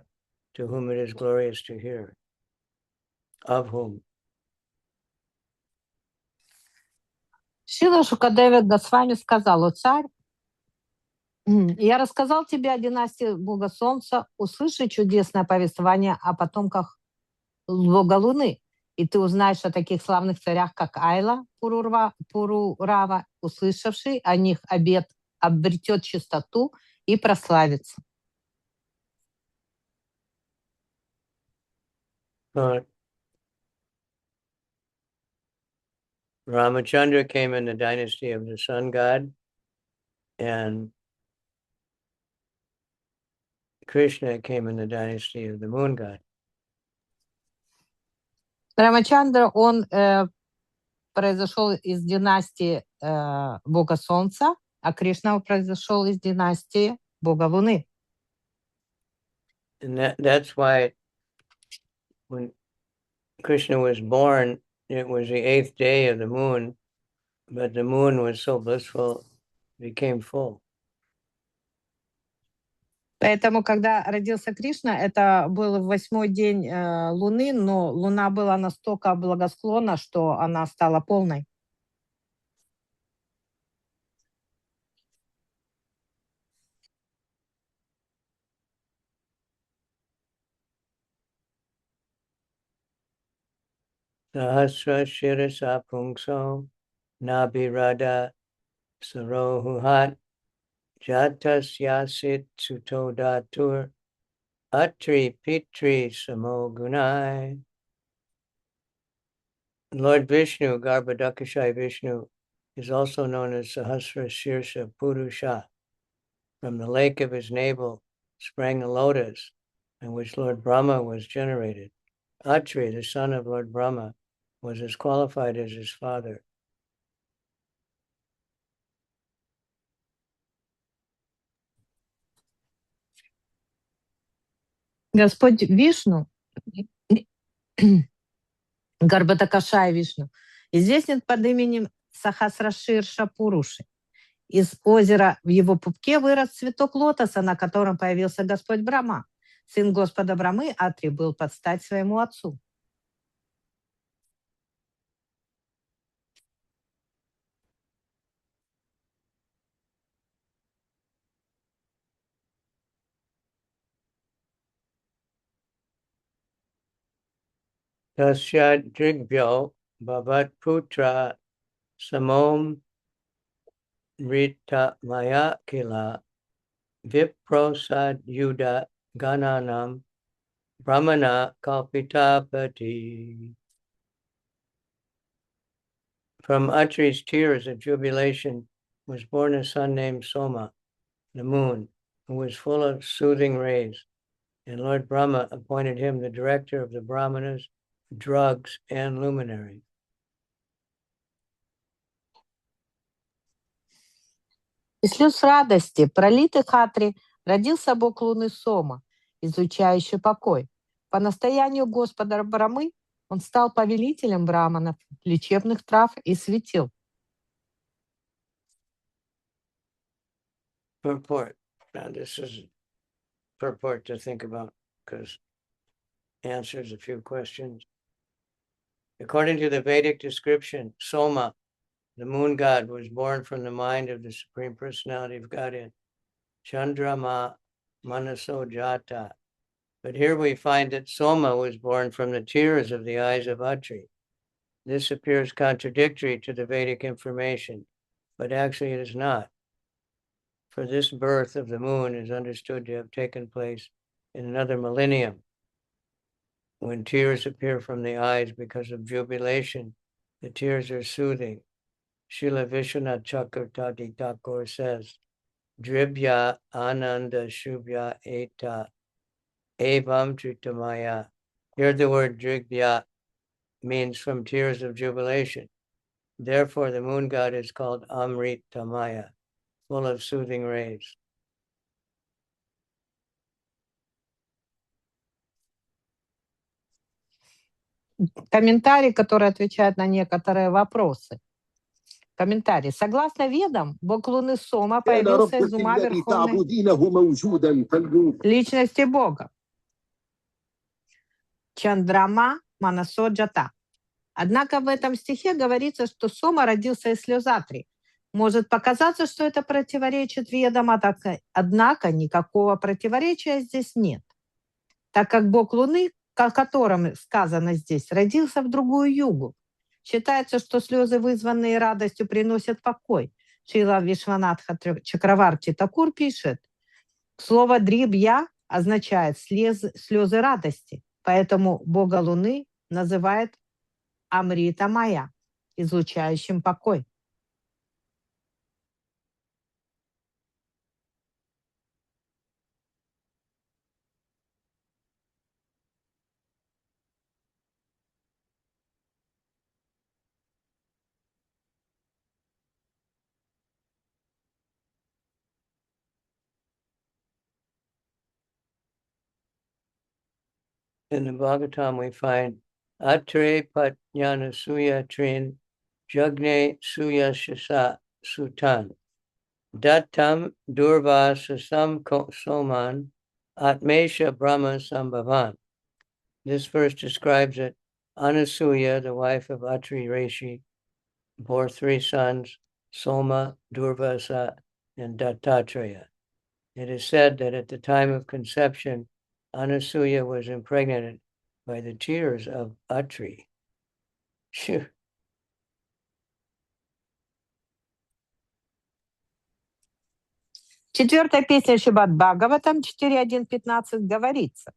to whom it is glorious to hear. Of whom? Шрила Шукадева Госвами сказал: «О царь, я рассказал тебе о династии Бога Солнца, услыши чудесное повествование о потомках Бога Луны, и ты узнаешь о таких славных царях, как Айла, Пурурава, услышавший о них обретет чистоту и прославится». Ramachandra came in the dynasty of the sun god, and Krishna came in the dynasty of the moon god. Рамачандра, он произошел из династии Бога Солнца, а Кришна произошел из династии Бога Луны. And that's why when Krishna was born, it was the 8th day of the moon, but the moon was so blissful, it became full. Поэтому, когда родился Кришна, это был 8-й день Луны, но Луна была настолько благосклонна, что она стала полной. Sahasra shirasa pungso nabirada sarohuhat jatasyasit sutodatur atri pitri samogunai. Lord Vishnu, Garbhodakashai Vishnu, is also known as Sahasra Shirsha Purusha. From the lake of his navel sprang a lotus, in which Lord Brahma was generated. Atri, the son of Lord Brahma, was as qualified as his father. Господь Вишну, Гарбхадакашай Вишну, известен под именем Сахасраширша Пуруши. Из озера в его пупке вырос цветок лотоса, на котором появился Господь Брахма. Сын Господа Брамы, Атри, был под стать своему отцу. Tasya Drigbyo Bhavat Putra Samom Rita Maya Kila Viprosad Yuda Gananam Brahmana Kalpitapati. From Atri's tears of jubilation was born a son named Soma, the moon, who was full of soothing rays, and Lord Brahma appointed him the director of the Brahmanas, drugs, and luminaries. Из слез радости, пролитых Атри, родился бог Луны Сома, изучающий покой. По настоянию Господа Брамы он стал повелителем браманов, лечебных трав и светил. Purport. Now this is purport to think about because answers a few questions. According to the Vedic description, Soma, the moon god, was born from the mind of the Supreme Personality of Godhead, Chandrama Manaso Jata. But here we find that Soma was born from the tears of the eyes of Atri. This appears contradictory to the Vedic information, but actually it is not. For this birth of the moon is understood to have taken place in another millennium, when tears appear from the eyes because of jubilation The tears are soothing. Srila Vishwanath Chakravarti Thakur says, Dribya Ananda Shubhya Eta Evam Tritamaya. Here the word Dribya means from tears of jubilation. Therefore, the moon god is called Amritamaya, full of soothing rays. Комментарий, который отвечает на некоторые вопросы. Комментарий. Согласно Ведам, бог Луны Сома появился из ума верховной личности Бога. Чандрама Манасоджата. Однако в этом стихе говорится, что Сома родился из слезатри. Может показаться, что это противоречит Ведам, однако никакого противоречия здесь нет. Так как бог Луны, о котором сказано здесь, родился в другую югу. Считается, что слезы, вызванные радостью, приносят покой. Шрила Вишванатха Чакраварти Такур пишет, слово «дрибья» означает слезы радости, поэтому бога Луны называют Амрита Майя, излучающим покой. In the Bhagavatam, we find Atre Patnyana Suya Trin Jagne Suya Shasa Sutan Dattam Durva Sasam Soman Atmesha Brahma Sambhavan. This verse describes that Anasuya, the wife of Atri Rishi, bore 3 sons, Soma, Durvasa, and Dattatreya. It is said that at the time of conception, Anasuya was impregnated by the tears of Atri. Phew. Четвертая песня Шримад Бхагаватам 4.1.15 говорится.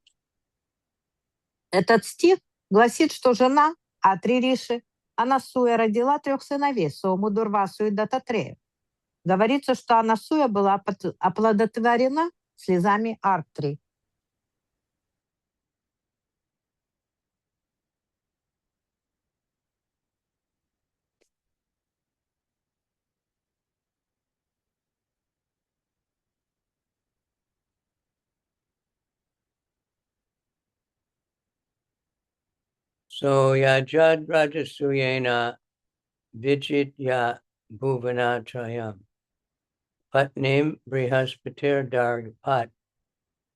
Этот стих гласит, что жена Атри Риши, Анасуя, родила 3 сыновей, Сому, Дурвасу и Даттатрею. Говорится, что Анасуя была оплодотворена слезами Атри. So Yajad Rajasuyena Vijitya Bhuvana Trayam Patnim Brihaspatir Darpat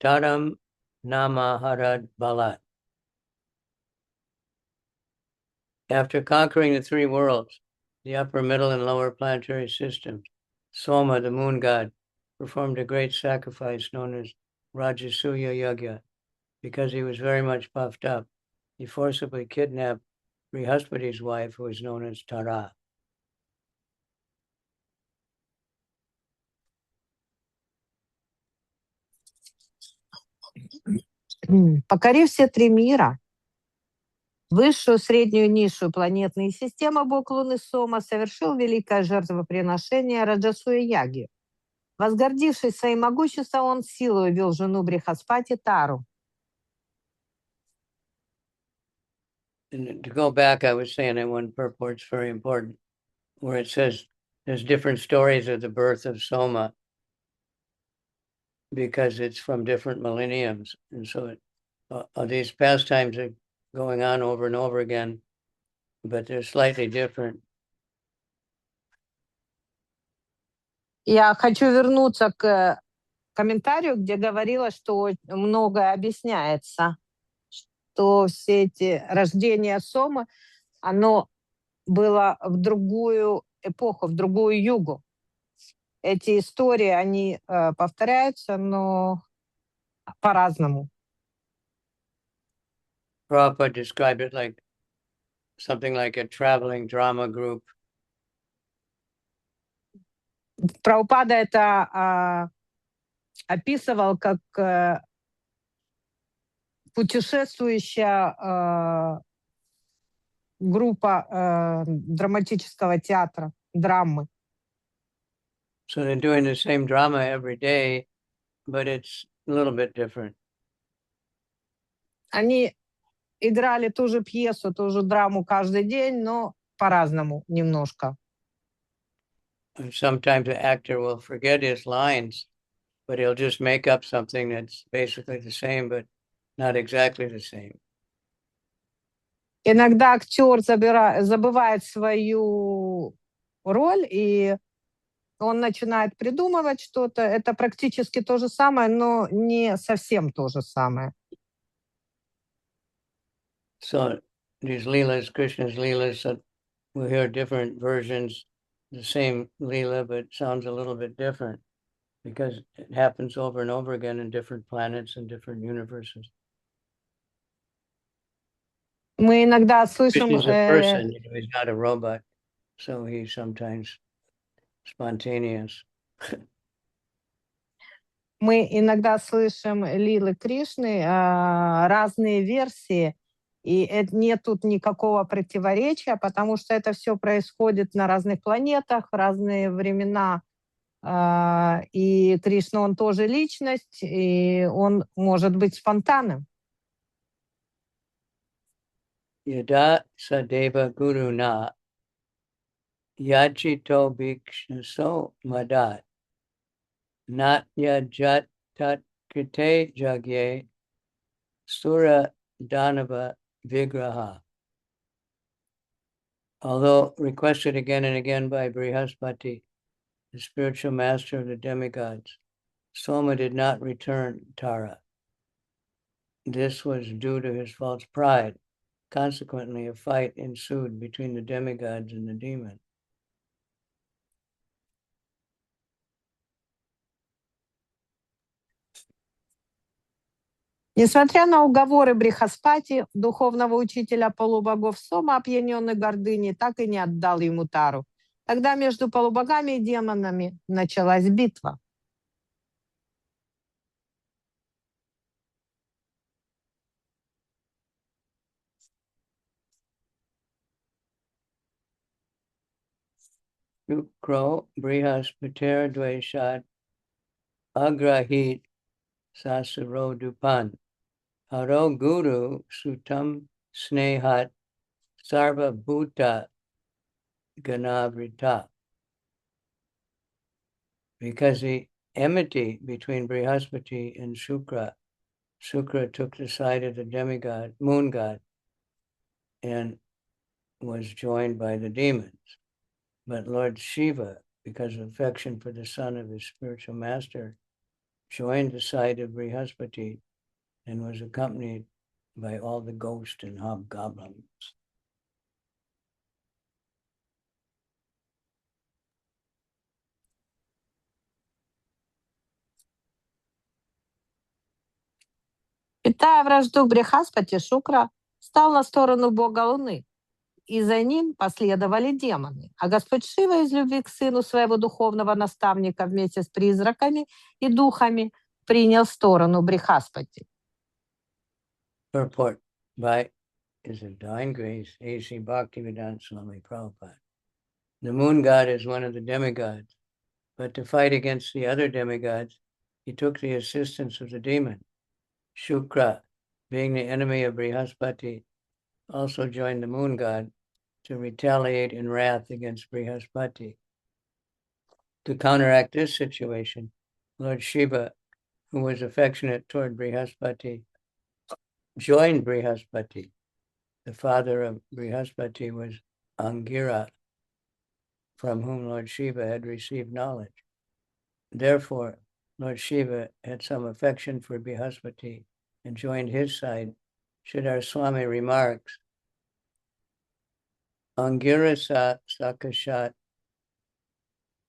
Taram Namaharad Balat. After conquering the 3 worlds, the upper, middle, and lower planetary systems, Soma, the moon god, performed a great sacrifice known as Rajasuya Yagya. Because he was very much puffed up, he forcibly kidnapped Brihaspati's wife, who is known as Tara. Покорив все 3 мира, высшую, среднюю и низшую планетные системы, бог Луны Сома совершил великое жертвоприношение Раджасуя Яги. Возгордившись своим могуществом, он силой вел жену Брихаспати Тару. And to go back, I was saying that one purport's very important, where it says there's different stories of the birth of Soma because it's from different millenniums. And so these pastimes are going on over and over again, but they're slightly different. Я хочу вернуться к комментарию, где говорилось, что многое объясняется, что все эти рождения Сомы, оно было в другую эпоху, в другую югу. Эти истории, они повторяются, но по-разному. Prabhupada described it like something like a traveling drama group. Прабхупада это описывал как путешествующая группа драматического театра, драмы. So they're doing the same drama every day, but it's a little bit different. Они играли ту же пьесу, ту же драму каждый день, но по-разному немножко. And sometimes the actor will forget his lines, but he'll just make up something that's basically the same, but not exactly the same. Иногда актер забывает свою роль, и он начинает придумывать что-то. Это практически то же самое, но не совсем то же самое. So these leelas, Krishna's leelas, we'll hear different versions, the same leela, but sounds a little bit different because it happens over and over again in different planets and different universes. Мы иногда слышим... Krishna's a person, he's not a robot, so he's sometimes spontaneous. Мы иногда слышим лилы Кришны, разные версии, и нет тут никакого противоречия, потому что это все происходит на разных планетах, в разные времена. И Кришна, он тоже личность, и он может быть спонтанным. Yada sadeva guruna yachito bhikshnaso madat natya jat tat krite jagye sura danava vigraha. Although requested again and again by Brihaspati, the spiritual master of the demigods, Soma did not return Tara. This was due to his false pride. Consequently, a fight ensued between the demigods and the demon. Несмотря на уговоры Брихаспати, духовного учителя полубогов, Сома, опьяненный гордыней, так и не отдал ему Тару. Тогда между полубогами и демонами началась битва. Shukro Brihaspatera Dvaishat Agrahit Sasuro Dupan Haro Guru Sutam Snehat Sarva Bhuta Ganavrita. Because the enmity between Brihaspati and Shukra took the side of the demigod, moon god, and was joined by the demons. But Lord Shiva, because of affection for the son of his spiritual master, joined the side of Brihaspati and was accompanied by all the ghosts and hobgoblins. Питая вражду Брихаспати, Шукра стал на сторону бога Луны, и за ним последовали демоны. А Господь Шива из любви к сыну своего духовного наставника вместе с призраками и духами принял сторону Брихаспати. Purport by His Divine Grace, HH Kavicandra Swami Prabhupada. The moon god is one of the demigods, but to fight against the other demigods, he took the assistance of the demon. Shukra, being the enemy of Brihaspati, also joined the moon god to retaliate in wrath against Brihaspati. To counteract this situation, Lord Shiva, who was affectionate toward Brihaspati, joined Brihaspati. The father of Brihaspati was Angira, from whom Lord Shiva had received knowledge. Therefore, Lord Shiva had some affection for Brihaspati and joined his side. Sridhar Swami remarks, Angira sakashat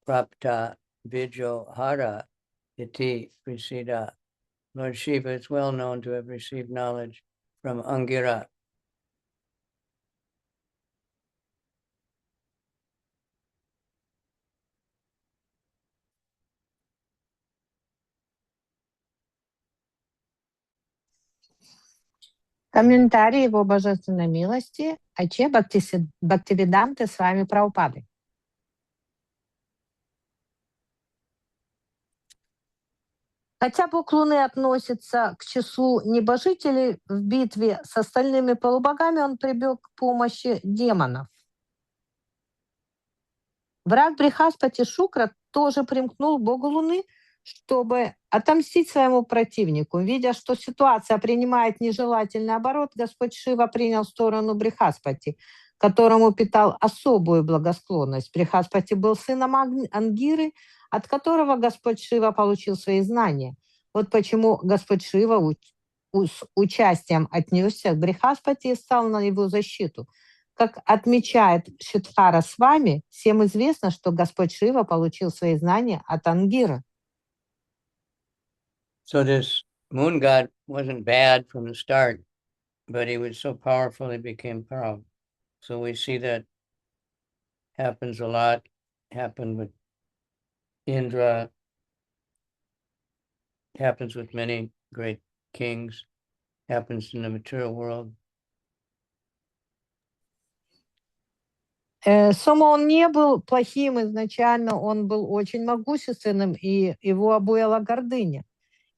prapta vijo hara iti prisida. Lord Shiva is well known to have received knowledge from Angira. Комментарий Его Божественной милости HH Бхактивиданты Свами Прабхупады. Хотя Бог Луны относится к числу небожителей, в битве с остальными полубогами он прибег к помощи демонов. Враг Брихаспати Шукра тоже примкнул к Богу Луны, чтобы отомстить своему противнику. Видя, что ситуация принимает нежелательный оборот, Господь Шива принял сторону Брихаспати, которому питал особую благосклонность. Брихаспати был сыном Ангиры, от которого Господь Шива получил свои знания. Вот почему Господь Шива с участием отнесся к Брихаспати и стал на его защиту. Как отмечает Шидхара Свами, всем известно, что Господь Шива получил свои знания от Ангира. So this moon god wasn't bad from the start, but he was so powerful he became proud. So we see that happens a lot, happened with Indra, happens with many great kings, happens in the material world. Сома он не был плохим изначально, он был очень могущественным, и его обуяла гордыня.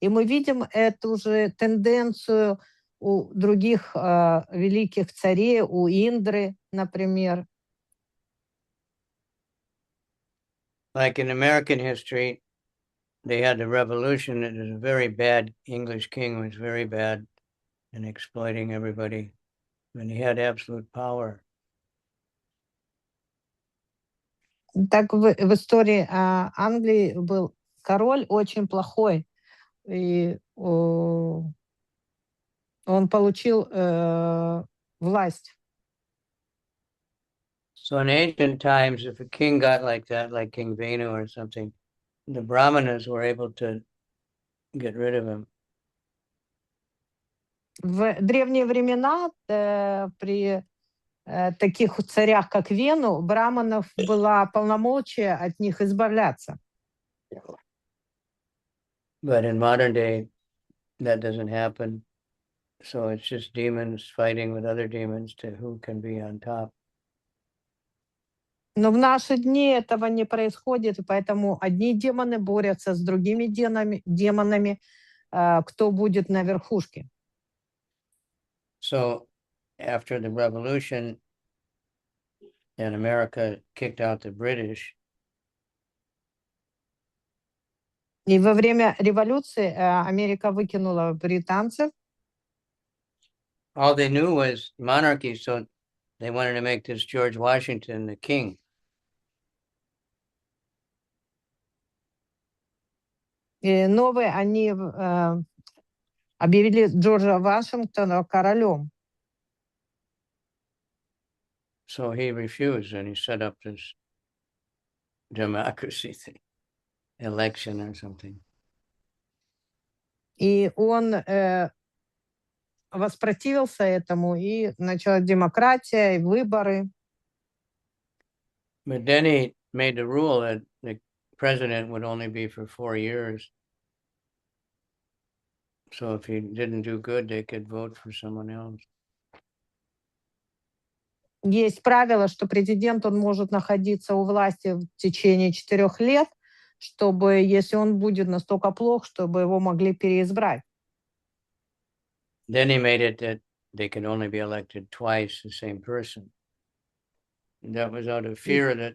И мы видим эту же тенденцию у других великих царей, у Индры, например. Like in American history, they had the revolution. It was a very bad English king, was very bad and exploiting everybody. And he had absolute power. Так в истории Англии был король очень плохой, и он получил власть. So in ancient times, if a king got like that, like King Venu or something, the Brahmanas were able to get rid of him. В древние времена при таких царях, как Вену, браманов была полномочия от них избавляться. But in modern day, that doesn't happen. So it's just demons fighting with other demons to who can be on top. Но в наши дни этого не происходит, и поэтому одни демоны борются с другими демонами, кто будет на верхушке. So after the revolution and America kicked out the British, И во время революции Америка выкинула британцев. all they knew was monarchy, so they wanted to make this George Washington the king. И новые они объявили Джорджа Вашингтона королем. So he refused and he set up this democracy thing, election or something. И он воспротивился этому, и началась демократия, и выборы. But then he made the rule that the president would only be for 4 years. So if he didn't do good, they could vote for someone else. Есть правило, что президент он может находиться у власти в течение 4 лет, чтобы, если он будет настолько плох, чтобы его могли переизбрать. Then he made it that they could only be elected twice, the same person. And that was out of fear that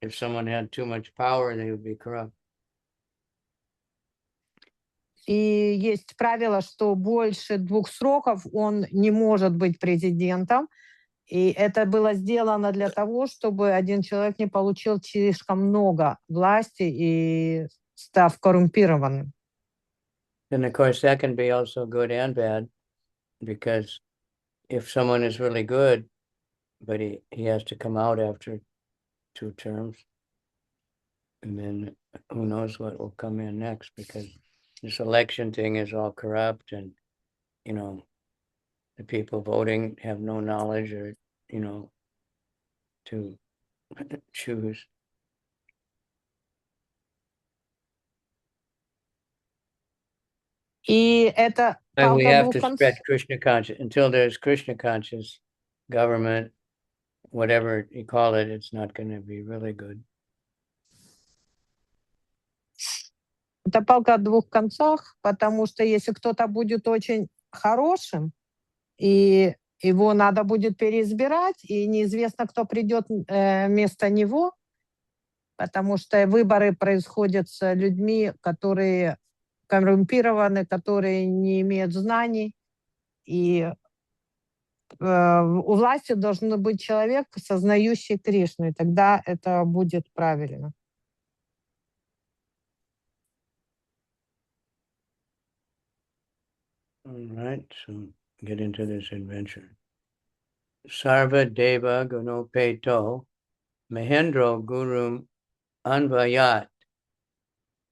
if someone had too much power, they would be corrupt. И есть правило, что больше 2 сроков он не может быть президентом. И это было сделано для того, чтобы один человек не получил слишком много власти и став коррумпированным. And of course, that can be also good and bad, because if someone is really good, but he has to come out after 2 terms, and then who knows what will come in next, because this election thing is all corrupt, and, you know, the people voting have no knowledge or, you know, to choose. И это And we палка have двух to концов. spread Krishna conscious until there's Krishna conscious government, whatever you call it, it's not going to be really good. Это палка о двух концах, потому что если кто-то будет очень хорошим, и его надо будет переизбирать, и неизвестно, кто придет вместо него, потому что выборы происходят с людьми, которые коррумпированы, которые не имеют знаний, и у власти должен быть человек, сознающий Кришну, и тогда это будет правильно. All right, so get into this adventure. Sarva Deva Gunopeto Mahendro Gurum Anvayat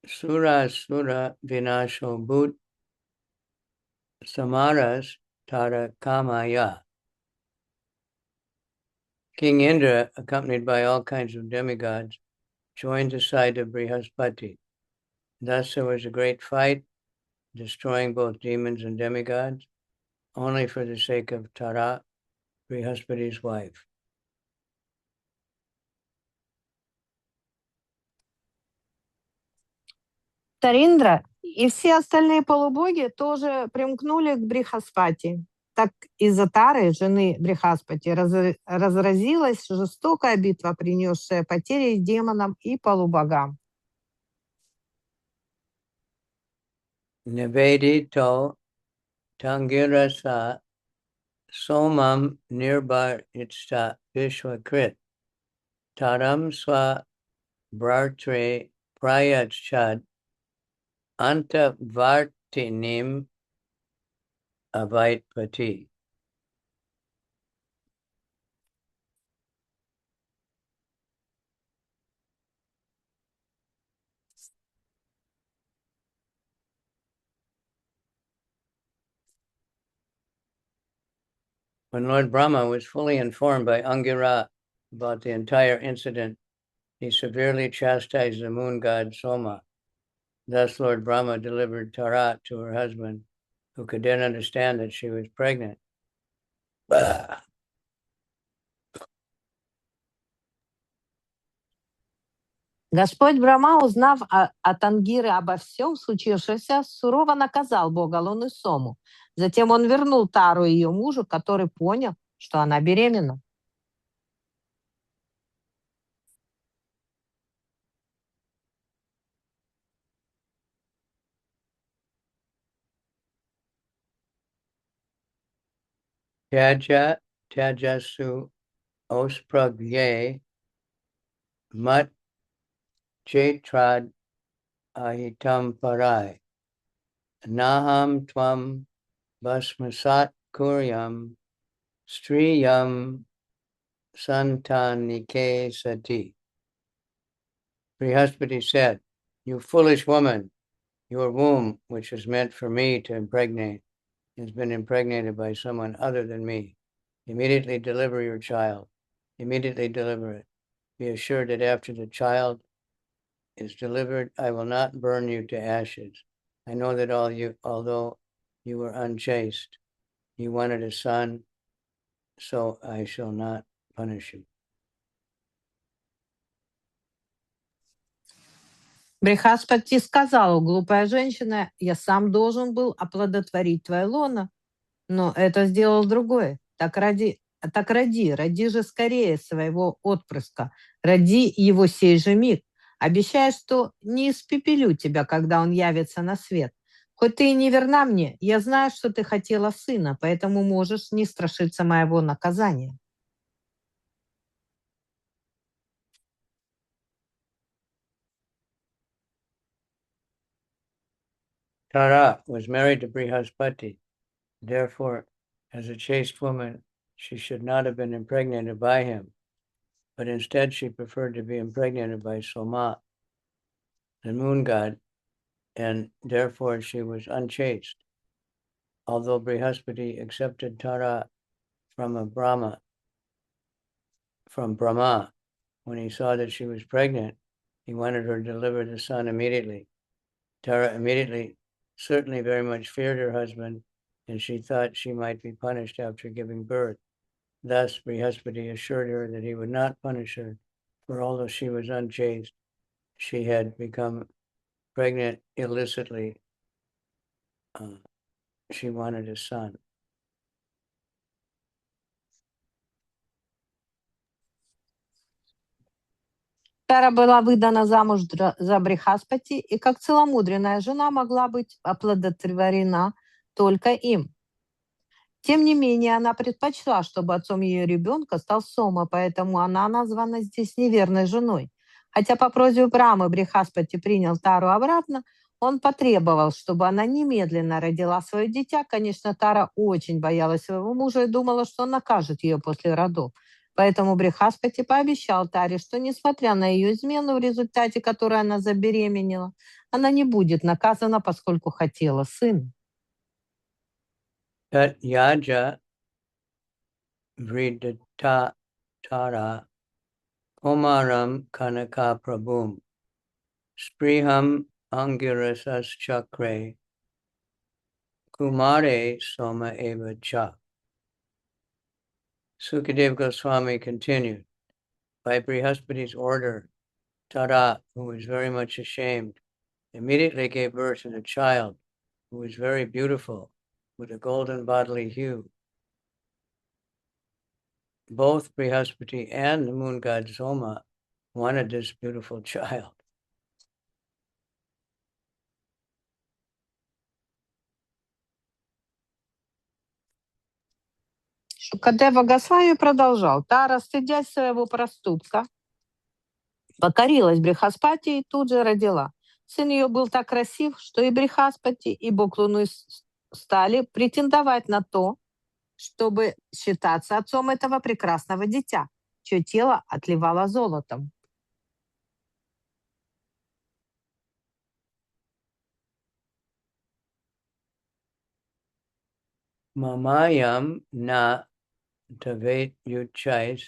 Sura Sura Vinasho Bhut Samaras Tara Kamaya. King Indra, accompanied by all kinds of demigods, joined the side of Brihaspati. Thus there was a great fight, destroying both demons and demigods, only for the sake of Tara, Brihaspati's wife. Тариндра и все остальные полубоги тоже примкнули к Брихаспати. Так из-за Тары, жены Брихаспати, разразилась жестокая битва, принесшая потери демонам и полубогам. Nivedito Tangirasa Somam Nirbar Itsta Vishwakrit Taram Swa Brartre Prayachad Anta Vartinim Avaitpati. When Lord Brahma was fully informed by Angira about the entire incident, he severely chastised the moon god Soma. Thus Lord Brahma delivered Tara to her husband, who could then understand that she was pregnant. Господь Брахма, узнав от Ангиры обо всем случившемся, сурово наказал бога Луны Сому. Затем он вернул Тару ее мужу, который понял, что она беременна. Tyaja Tyajasu Ospragye Mat Chetrad Ahitam Parai Naham Tvam Basmasat Kuryam Striyam Santanike Sati. Brihaspati said, "You foolish woman, your womb, which is meant for me to impregnate, has been impregnated by someone other than me. Immediately deliver your child. Immediately deliver it. Be assured that after the child is delivered, I will not burn you to ashes. I know that although you were unchaste, you wanted a son, so I shall not punish you." Брихаспати сказал: глупая женщина, я сам должен был оплодотворить твое лоно, но это сделал другой. Так роди же скорее своего отпрыска, роди его сей же миг. Обещаю, что не испепелю тебя, когда он явится на свет. Хоть ты и не верна мне, я знаю, что ты хотела сына, поэтому можешь не страшиться моего наказания. Tara was married to Brihaspati. Therefore, as a chaste woman, she should not have been impregnated by him, but instead she preferred to be impregnated by Soma, the moon god, and therefore she was unchaste. Although Brihaspati accepted Tara from Brahma, when he saw that she was pregnant, he wanted her to deliver the son immediately. Tara immediately certainly very much feared her husband, and she thought she might be punished after giving birth. Thus, Brihaspati assured her that he would not punish her, for although she was unchaste, she had become pregnant illicitly. She wanted a son. Тара была выдана замуж за Брихаспати, и как целомудренная жена могла быть оплодотворена только им. Тем не менее, она предпочла, чтобы отцом ее ребенка стал Сома, поэтому она названа здесь неверной женой. Хотя по просьбе Брамы Брихаспати принял Тару обратно, он потребовал, чтобы она немедленно родила свое дитя. Конечно, Тара очень боялась своего мужа и думала, что он накажет ее после родов. Поэтому Брихаспати пообещал Таре, что, несмотря на ее измену, в результате которой она забеременела, она не будет наказана, поскольку хотела сына. Tat yaja vridata tara komaram kanaka prabhum spriham angirasas chakre kumare soma eva cha. Sukadeva Goswami continued, by Brihaspati's order, Tara, who was very much ashamed, immediately gave birth to a child who was very beautiful, with a golden bodily hue. Both Brihaspati and the moon god Soma wanted this beautiful child. Шукадева Госвами продолжал. Тара, стыдясь своего проступка, покорилась Брихаспати и тут же родила. Сын ее был так красив, что и Брихаспати, и бог Луны стали претендовать на то, чтобы считаться отцом этого прекрасного дитя, чье тело отливало золотом. Mamayam na tavet yuchais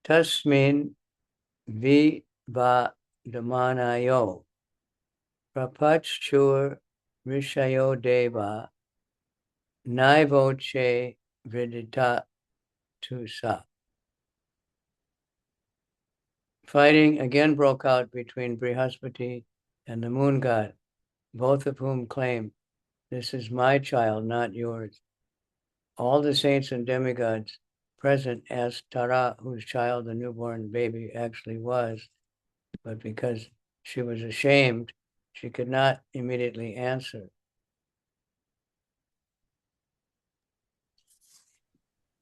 tasmin vivadamanayo prapachur rishayo deva naivoche vidita tusa. Fighting again broke out between Brihaspati and the moon god, both of whom claimed, "This is my child, not yours." All the saints and demigods present asked Tara whose child the newborn baby actually was, but because she was ashamed, she could not immediately answer.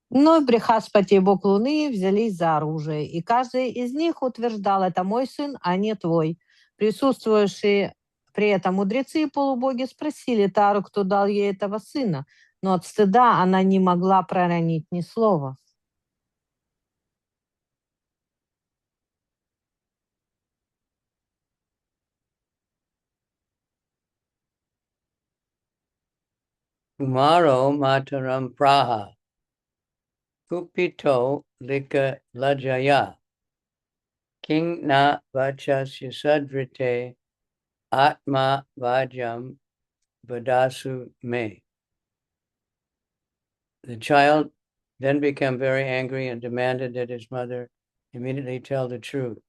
Но Брихаспати и бог Луны взялись за оружие, и каждый из них утверждал: это мой сын, а не твой. Присутствующие при этом мудрецы и полубоги спросили Тару, кто дал ей этого сына, но от стыда она не могла проронить ни слова. Kumaro mataram praha kupito lika lajaya king na vachasya sadrite atma vajam vadasu me. The child then became very angry and demanded that his mother immediately tell the truth.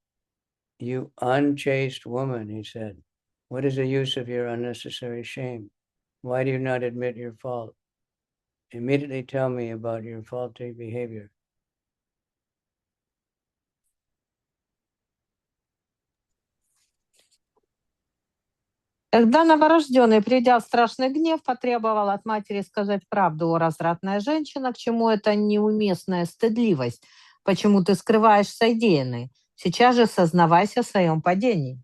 "You unchaste woman," he said, "what is the use of your unnecessary shame? Why do you not admit your fault? Immediately tell me about your faulty behavior." Когда новорожденный, придя в страшный гнев, потребовал от матери сказать правду: о, развратная женщина, к чему эта неуместная стыдливость? Почему ты скрываешь содеянное? Сейчас же сознавайся в своем падении.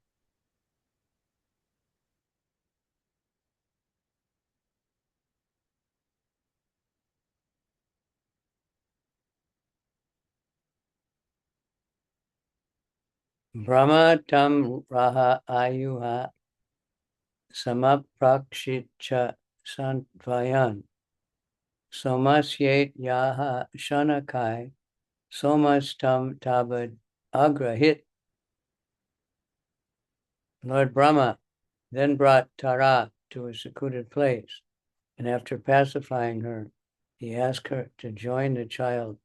Brahma tam raha ayuha samaprakshitcha santvayan somasyet yaha shanakai somastam tabad agrahit. Lord Brahma then brought Tara to a secluded place, and after pacifying her, he asked her to join the child.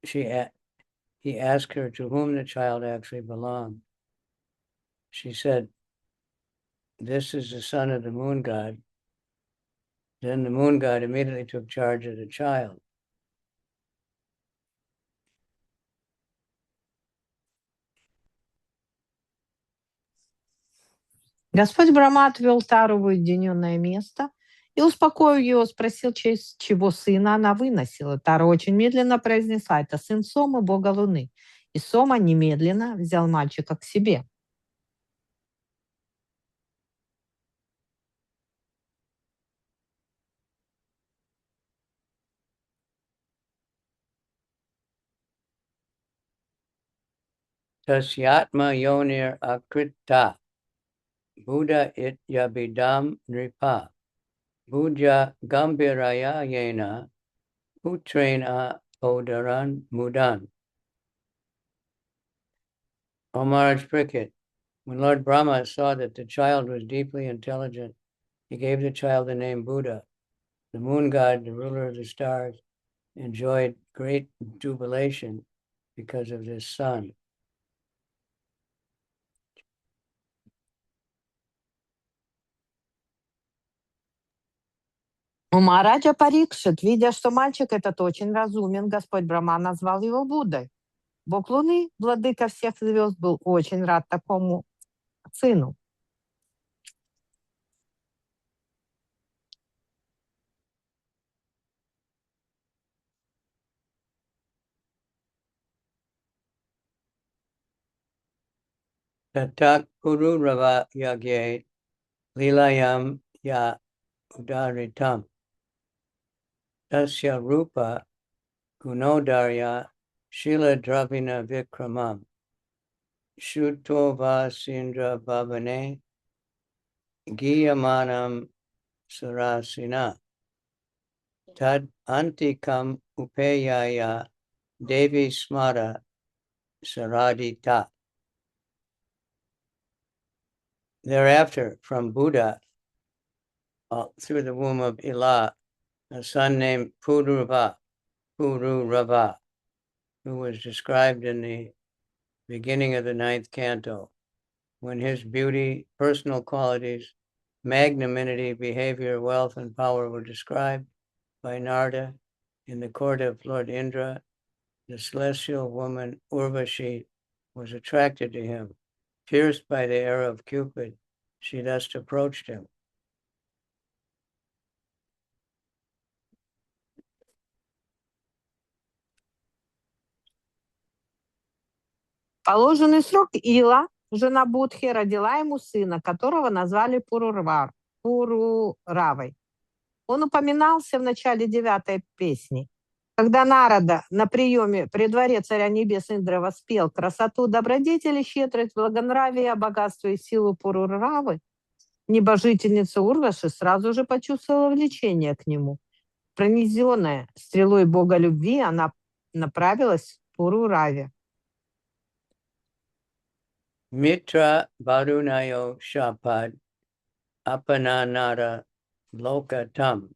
He asked her to whom the child actually belonged. She said, "This is the son of the moon god." Then the moon god immediately took charge of the child. Господь Брахма отвел Тару в уединенное место и, успокоив его, спросил, чего сына она выносила. Тара очень медленно произнесла: «Это сын Сомы, бога Луны». И Сома немедленно взял мальчика к себе. Tasyatma yonir akrita Buddha ityabidam nripa Buddha gambiraya yena putrena odaran mudan. O Maharaj Pricket, when Lord Brahma saw that the child was deeply intelligent, he gave the child the name Buddha. The moon god, the ruler of the stars, enjoyed great jubilation because of this son. У Махараджа Парикшит, видя, что мальчик этот очень разумен, Господь Брахма назвал его Буддой. Бог Луны, владыка всех звезд, был очень рад такому сыну. Tatak Puru Rava Yagye Lilayam Ya Udaritam Tasya Rupa Gunodarya Shila Dravina Vikramam Shutova Sindra Bhavane Giyamanam Sarasina Tad Antikam Upeyaya Devi Smara Saradita. Thereafter, from Buddha, through the womb of Ila, a son named Pururava, who was described in the beginning of the 9th canto, when his beauty, personal qualities, magnanimity, behavior, wealth, and power were described by Narada in the court of Lord Indra, the celestial woman Urvashi was attracted to him. Pierced by the arrow of Cupid, she thus approached him. В положенный срок Ила, жена Будхи, родила ему сына, которого назвали Пуруравой. Он упоминался в начале 9-й песни. Когда Нарада на приеме при дворе царя небес Индры воспел красоту добродетели, щедрость, благонравие, богатство и силу Пуруравы, небожительница Урваши сразу же почувствовала влечение к нему. Пронизенная стрелой бога любви, она направилась к Пурураве. Mitra Varunayo Shapad Apananara Lokatam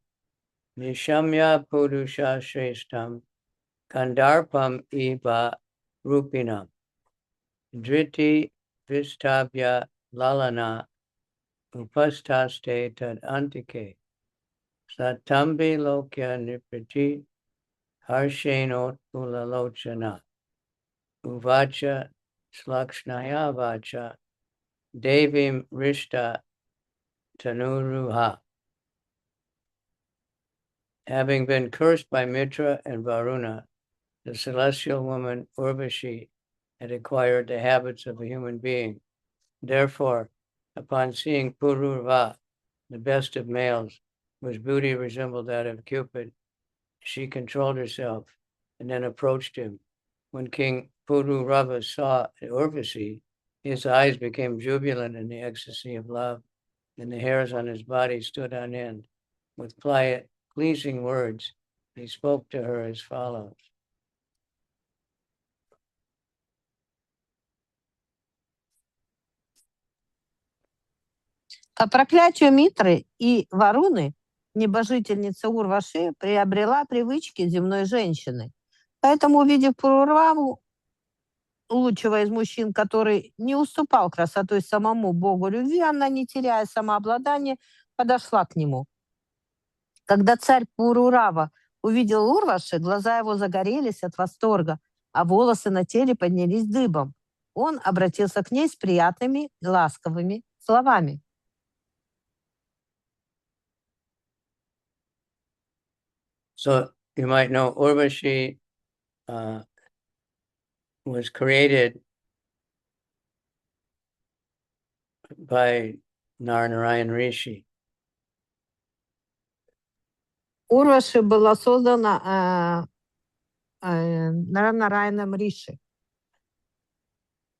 Nishamya Purusha Shreshtam Kandarpam Eva Rupinam Driti Vistabhya Lalana Upastaste Tad Antike Satambi Lokya Nipati Harshenot Ulalochana Uvacha Slakshnaya Vacha Devim Rishta Tanuruha. Having been cursed by Mitra and Varuna, the celestial woman Urvashi had acquired the habits of a human being. Therefore, upon seeing Pururva, the best of males, whose beauty resembled that of Cupid, she controlled herself and then approached him. When King Pururava saw Urvashi, his eyes became jubilant in the ecstasy of love, and the hairs on his body stood on end. With pleasing words, he spoke to her as follows. По проклятию Митры и Варуны небожительница Урваши приобрела привычки земной женщины. Поэтому, увидев Пурураву, лучшего из мужчин, который не уступал красотой самому богу любви, она, не теряя самообладания, подошла к нему. Когда царь Пурурава увидел Урваши, глаза его загорелись от восторга, а волосы на теле поднялись дыбом. Он обратился к ней с приятными, ласковыми словами. So you might know Urvashi was created by Narayan Rishi. Урваши была создана Нарайаном Риши.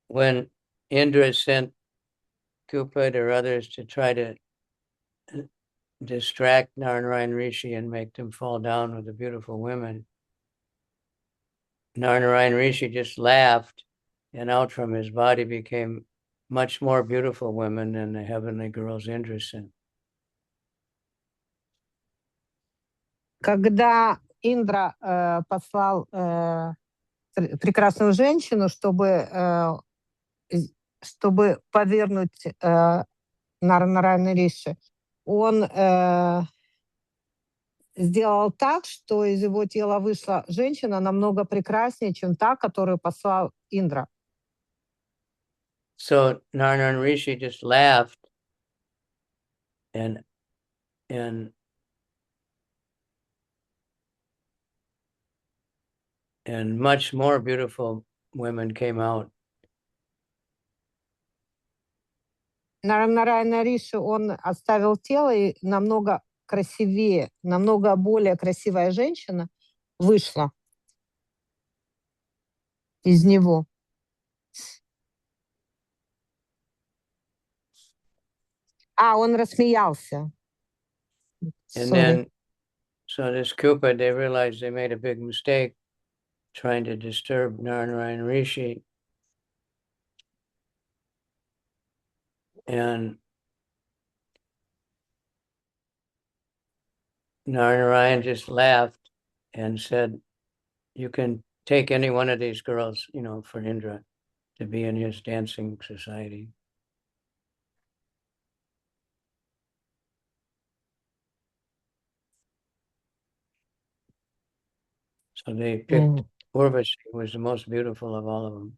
When Indra sent Cupid or others to try to distract Narayan Rishi and make them fall down with the beautiful women, Narayan Rishi just laughed, and out from his body became much more beautiful women than the heavenly girls Indra sent. Когда Индра послал прекрасную женщину, чтобы повернуть Нарайана Риши, он сделал так, что из его тела вышла женщина намного прекраснее, чем та, которую послал Индра. So Narayan Rishi just laughed, and much more beautiful women came out. Нарайана Риши, он оставил тело, и намного красивее, намного более красивая женщина вышла из него. Он рассмеялся. And then, so this Cupid, they realized they made a big mistake trying to disturb Narayan Rishi. And Narayan just laughed and said, you can take any one of these girls, for Indra to be in his dancing society. So they picked Urvashi, who was the most beautiful of all of them.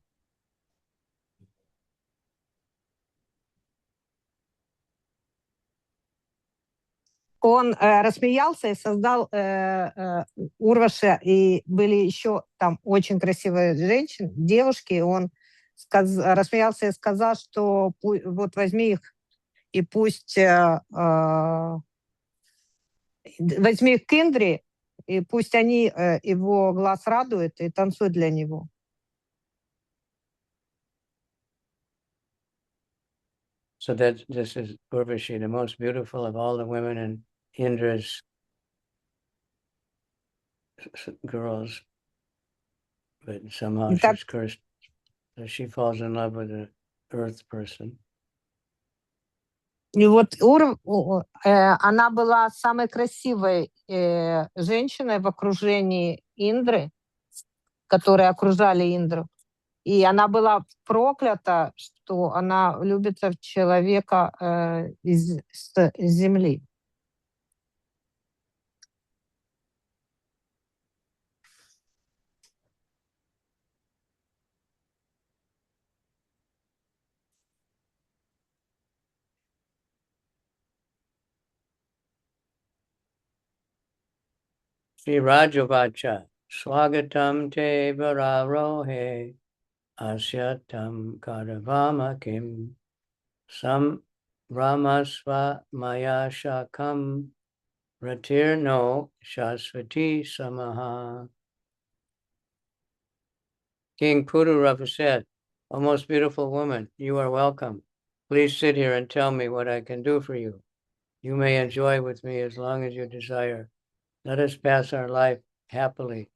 Он рассмеялся и создал Урваши, и были еще там очень красивые женщины, девушки, и он рассмеялся и сказал, что вот возьми их и пусть возьми их к Индре, и пусть они его глаз радуют и танцуют для него. So this is Urvashi, the most beautiful of all the women in Indra's girls, but somehow she's cursed. So she falls in love with an earth person. И вот она была самой красивой женщиной в окружении Индры, которые окружали Индру. И она была проклята, что она влюбится в человека из земли. Shri Rajavacha, Swagatam te vararohe, asyatam karavama kim, sam ramasva maya shakam, ratirno shasvati samaha. King Pururava said, O most beautiful woman, you are welcome. Please sit here and tell me what I can do for you. You may enjoy with me as long as you desire. Let us pass our life happily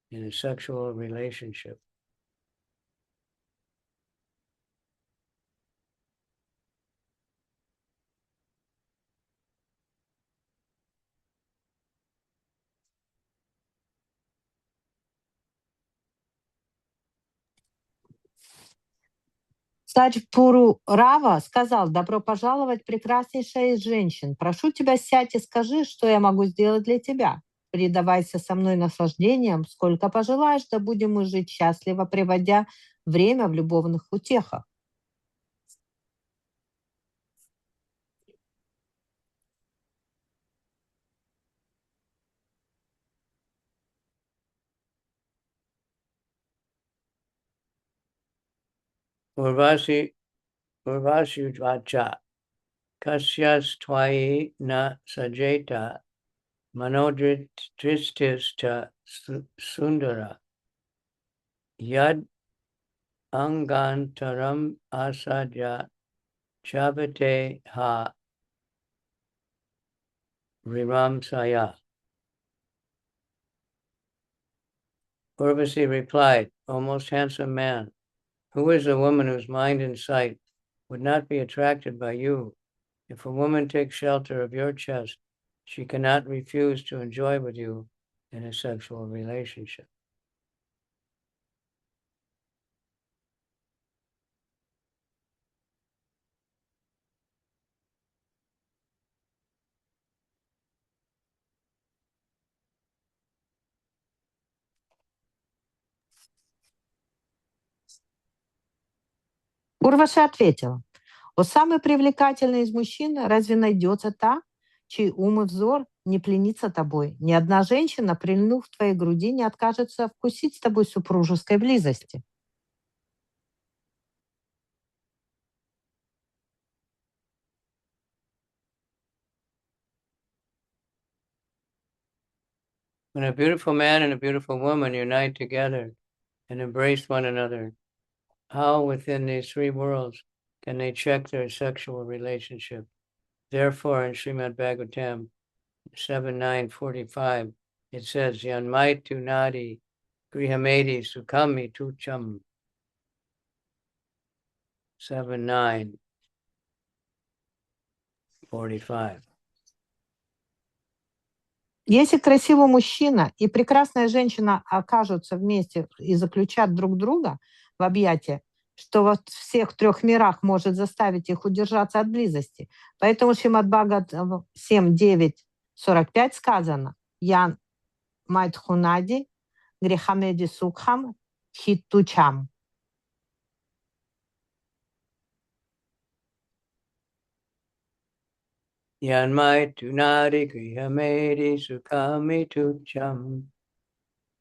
in a sexual relationship. Саджпуру Рава сказал: «Добро пожаловать, прекраснейшая из женщин. Прошу тебя, сядь и скажи, что я могу сделать для тебя. Предавайся со мной наслаждением, сколько пожелаешь, да будем мы жить счастливо, приводя время в любовных утехах». Urvasi Vacha Kasyas Twayi na Sajeta Manodritistista Sundara Yad Angantaram Asadya Chavate Ha Riram Saya. Urvasi replied, O most handsome man, who is a woman whose mind and sight would not be attracted by you? If a woman takes shelter of your chest, she cannot refuse to enjoy with you in a sexual relationship. Урваши ответила: «О самый привлекательный из мужчин, разве найдется та, чей ум и взор не пленится тобой? Ни одна женщина, прильнув к твоей груди, не откажется вкусить с тобой супружеской близости». When a beautiful man and a beautiful woman unite together and embrace one another, how within these three worlds can they check their sexual relationship? Therefore, in Srimad Bhagavatam 7:9-45, it says, Yanmai tu nadi grihamedi sukami tucham. 7:9-45. Если красивый мужчина и прекрасная женщина окажутся вместе и заключат друг друга в объятия, что во всех трех мирах может заставить их удержаться от близости. Поэтому Шримад Бхагаватам 7:9-45 сказано: «Ян майтхунади грехамеди сукхам хитучам». Yanmai tunadi grihamedi sukami tucham.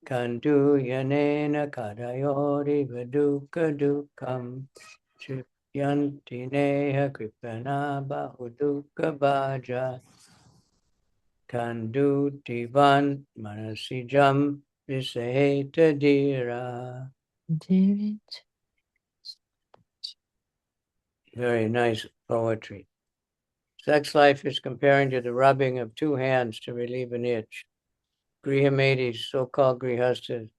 Kandu yanena kadayori vaduka dukam. Chipyanti neha kripana bahuduka baja. Kandu divan manasijam visaheta dira. 9. Very nice poetry. Sex life is comparing to the rubbing of two hands to relieve an itch. Grihamedis, so-called grihastas,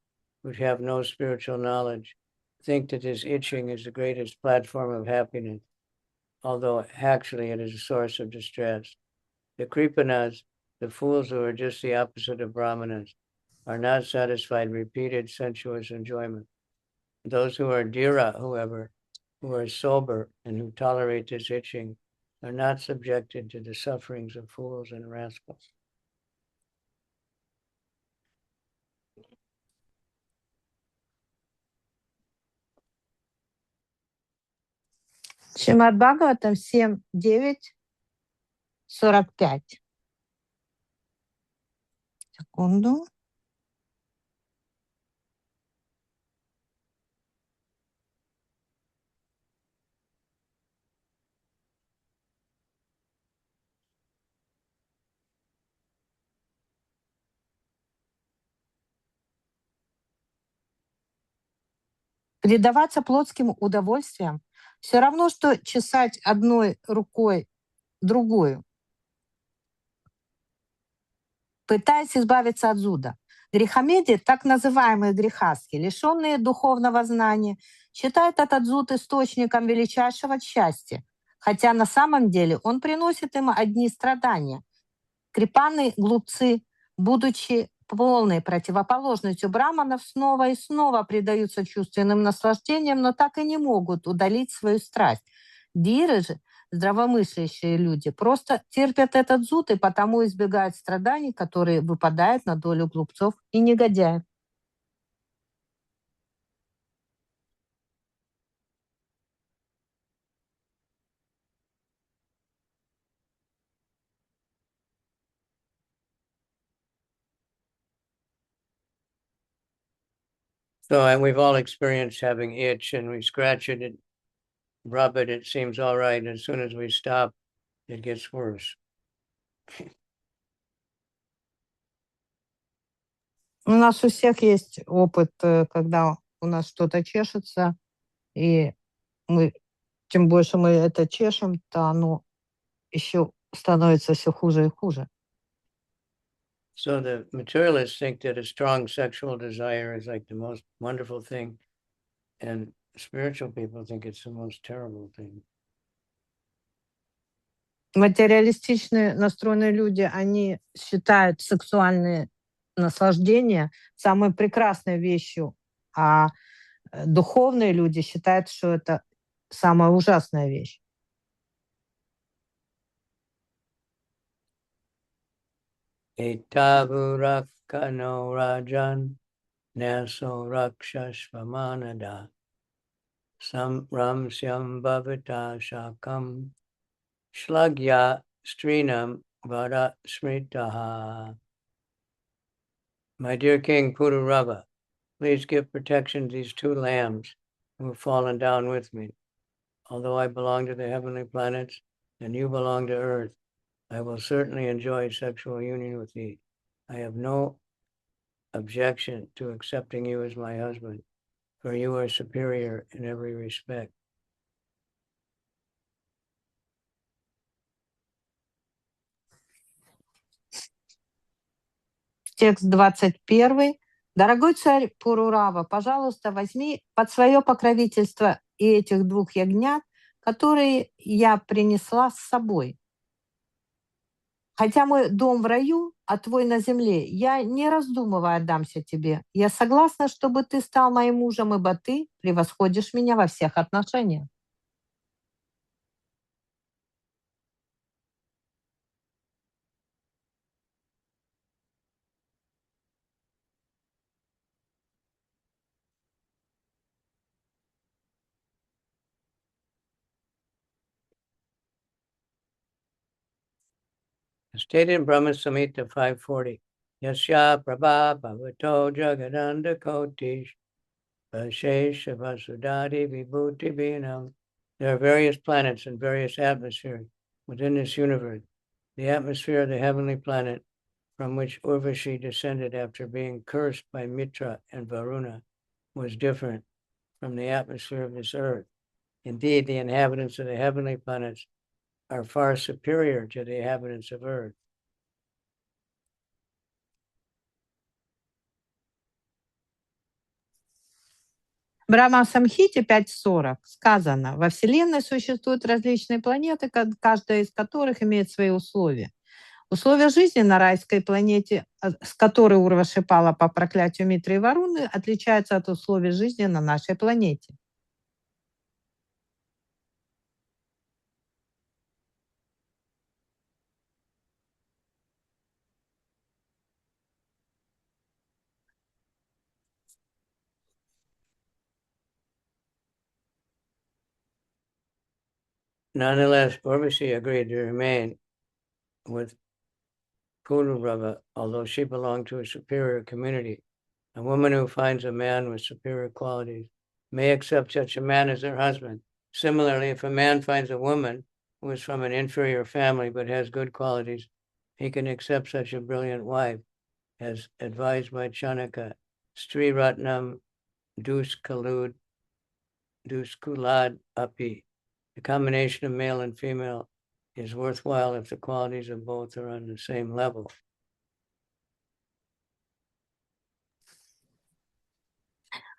which have no spiritual knowledge, think that this itching is the greatest platform of happiness, although actually it is a source of distress. The kripanas, the fools who are just the opposite of brahmanas, are not satisfied with repeated sensuous enjoyment. Those who are dhira, however, who are sober and who tolerate this itching, are not subjected to the sufferings of fools and rascals. Шримад Бхагаватам 7:9-45. Секунду. Предаваться плотским удовольствиям все равно, что чесать одной рукой другую, пытаясь избавиться от зуда. Грехомеди, так называемые грехаски, лишенные духовного знания, считают этот зуд источником величайшего счастья, хотя на самом деле он приносит им одни страдания. Крипаны глупцы, будучи полной противоположностью браманов, снова и снова предаются чувственным наслаждениям, но так и не могут удалить свою страсть. Диры же, здравомыслящие люди, просто терпят этот зуд и потому избегают страданий, которые выпадают на долю глупцов и негодяев. So, and we've all experienced having itch, and we scratch it and rub it. It seems all right. And as soon as we stop, it gets worse. У нас у всех есть опыт, когда у нас что-то чешется, и мы, чем больше мы это чешем, то оно еще становится все хуже и хуже. So the materialists think that a strong sexual desire is like the most wonderful thing, and spiritual people think it's the most terrible thing. Материалистично настроенные люди, они считают сексуальные наслаждения самой прекрасной вещью, а духовные люди считают, что это самая ужасная вещь. Etavurakano rajan naso rakshashvamanada samramsyam bhavita shakam shlagya strinam vada smritaha. My dear King Pururava, please give protection to these two lambs who have fallen down with me. Although I belong to the heavenly planets and you belong to earth, I will certainly enjoy sexual union with thee. I have no objection to accepting you as my husband, for you are superior in every respect. Текст 21. Дорогой царь Пурурава, пожалуйста, возьми под свое покровительство и этих двух ягнят, которые я принесла с собой. Хотя мой дом в раю, а твой на земле, я, не раздумывая, отдамся тебе. Я согласна, чтобы ты стал моим мужем, ибо ты превосходишь меня во всех отношениях. Stated in Brahma Samhita 540, Yasya Prabha Bhavato Jagadanda Kotish Vashesha Vasudati Vibhuti Vinam. There are various planets and various atmospheres within this universe. The atmosphere of the heavenly planet from which Urvashi descended after being cursed by Mitra and Varuna was different from the atmosphere of this earth. Indeed, the inhabitants of the heavenly planets are far superior to the inhabitants of earth. В Брахма Самхите 5.40 сказано: во Вселенной существуют различные планеты, каждая из которых имеет свои условия. Условия жизни на райской планете, с которой Урваши пала по проклятию Митры и Варуны, отличаются от условий жизни на нашей планете. Nonetheless, Urvashi agreed to remain with Pururava, although she belonged to a superior community. A woman who finds a man with superior qualities may accept such a man as her husband. Similarly, if a man finds a woman who is from an inferior family but has good qualities, he can accept such a brilliant wife, as advised by Chanaka. Stri Ratnam Duskulad Api. The combination of male and female is worthwhile if the qualities of both are on the same level.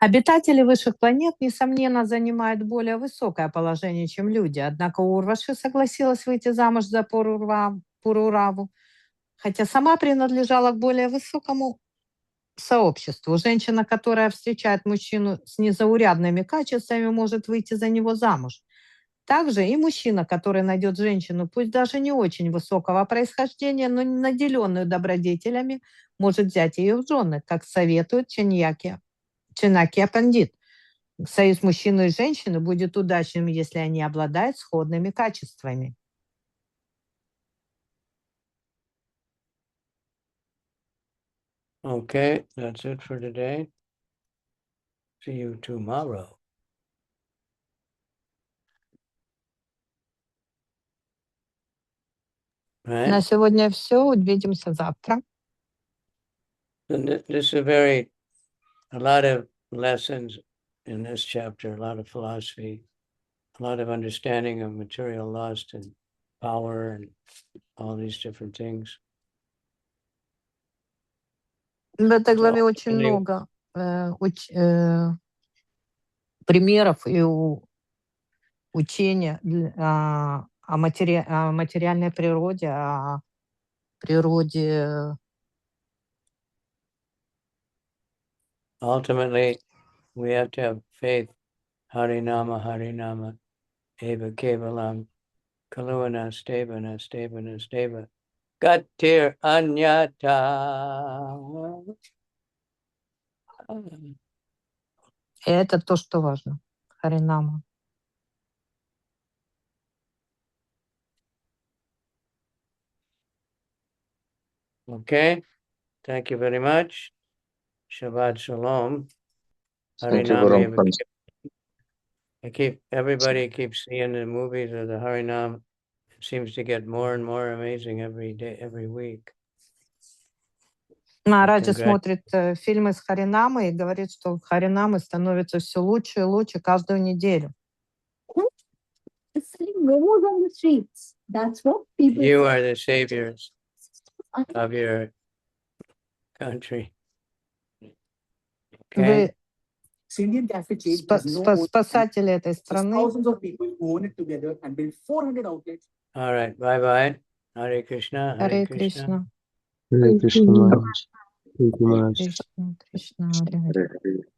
Обитатели высших планет, несомненно, занимают более высокое положение, чем люди. Однако Урваши согласилась выйти замуж за Пурураву, хотя сама принадлежала к более высокому сообществу. Женщина, которая встречает мужчину с незаурядными качествами, может выйти за него замуж. Также и мужчина, который найдет женщину, пусть даже не очень высокого происхождения, но наделенную добродетелями, может взять ее в жены, как советует Чинакья Пандит. Союз мужчины и женщины будет удачным, если они обладают сходными качествами. Okay, that's it for today. See you tomorrow. На Right? сегодня все. Увидимся завтра. And this is a lot of lessons in this chapter, a lot of philosophy, a lot of understanding of material lust and power and all these different things. В этой главе So, очень много примеров и учения о материальной природе, о природе. Ultimately, we have to have faith. Harinama, Eva Kevalam, Kaluvana, Stevana, Steva, Gatir Anyata. И это то, что важно. Харинама. Okay, thank you very much. Shabbat Shalom. Thank you, Guru. Everybody keeps seeing the movies of the Harinam. It seems to get more and more amazing every day, every week. Мараджи смотрит фильмы с Харинамой и говорит, что Харинамы становятся все лучше и лучше каждую неделю. You are the saviors of your country. Okay? Вы спасатели этой страны. All right, bye-bye. Hare Krishna, Hare Krishna. Hare Krishna. Krishna, Krishna, Hare Hare.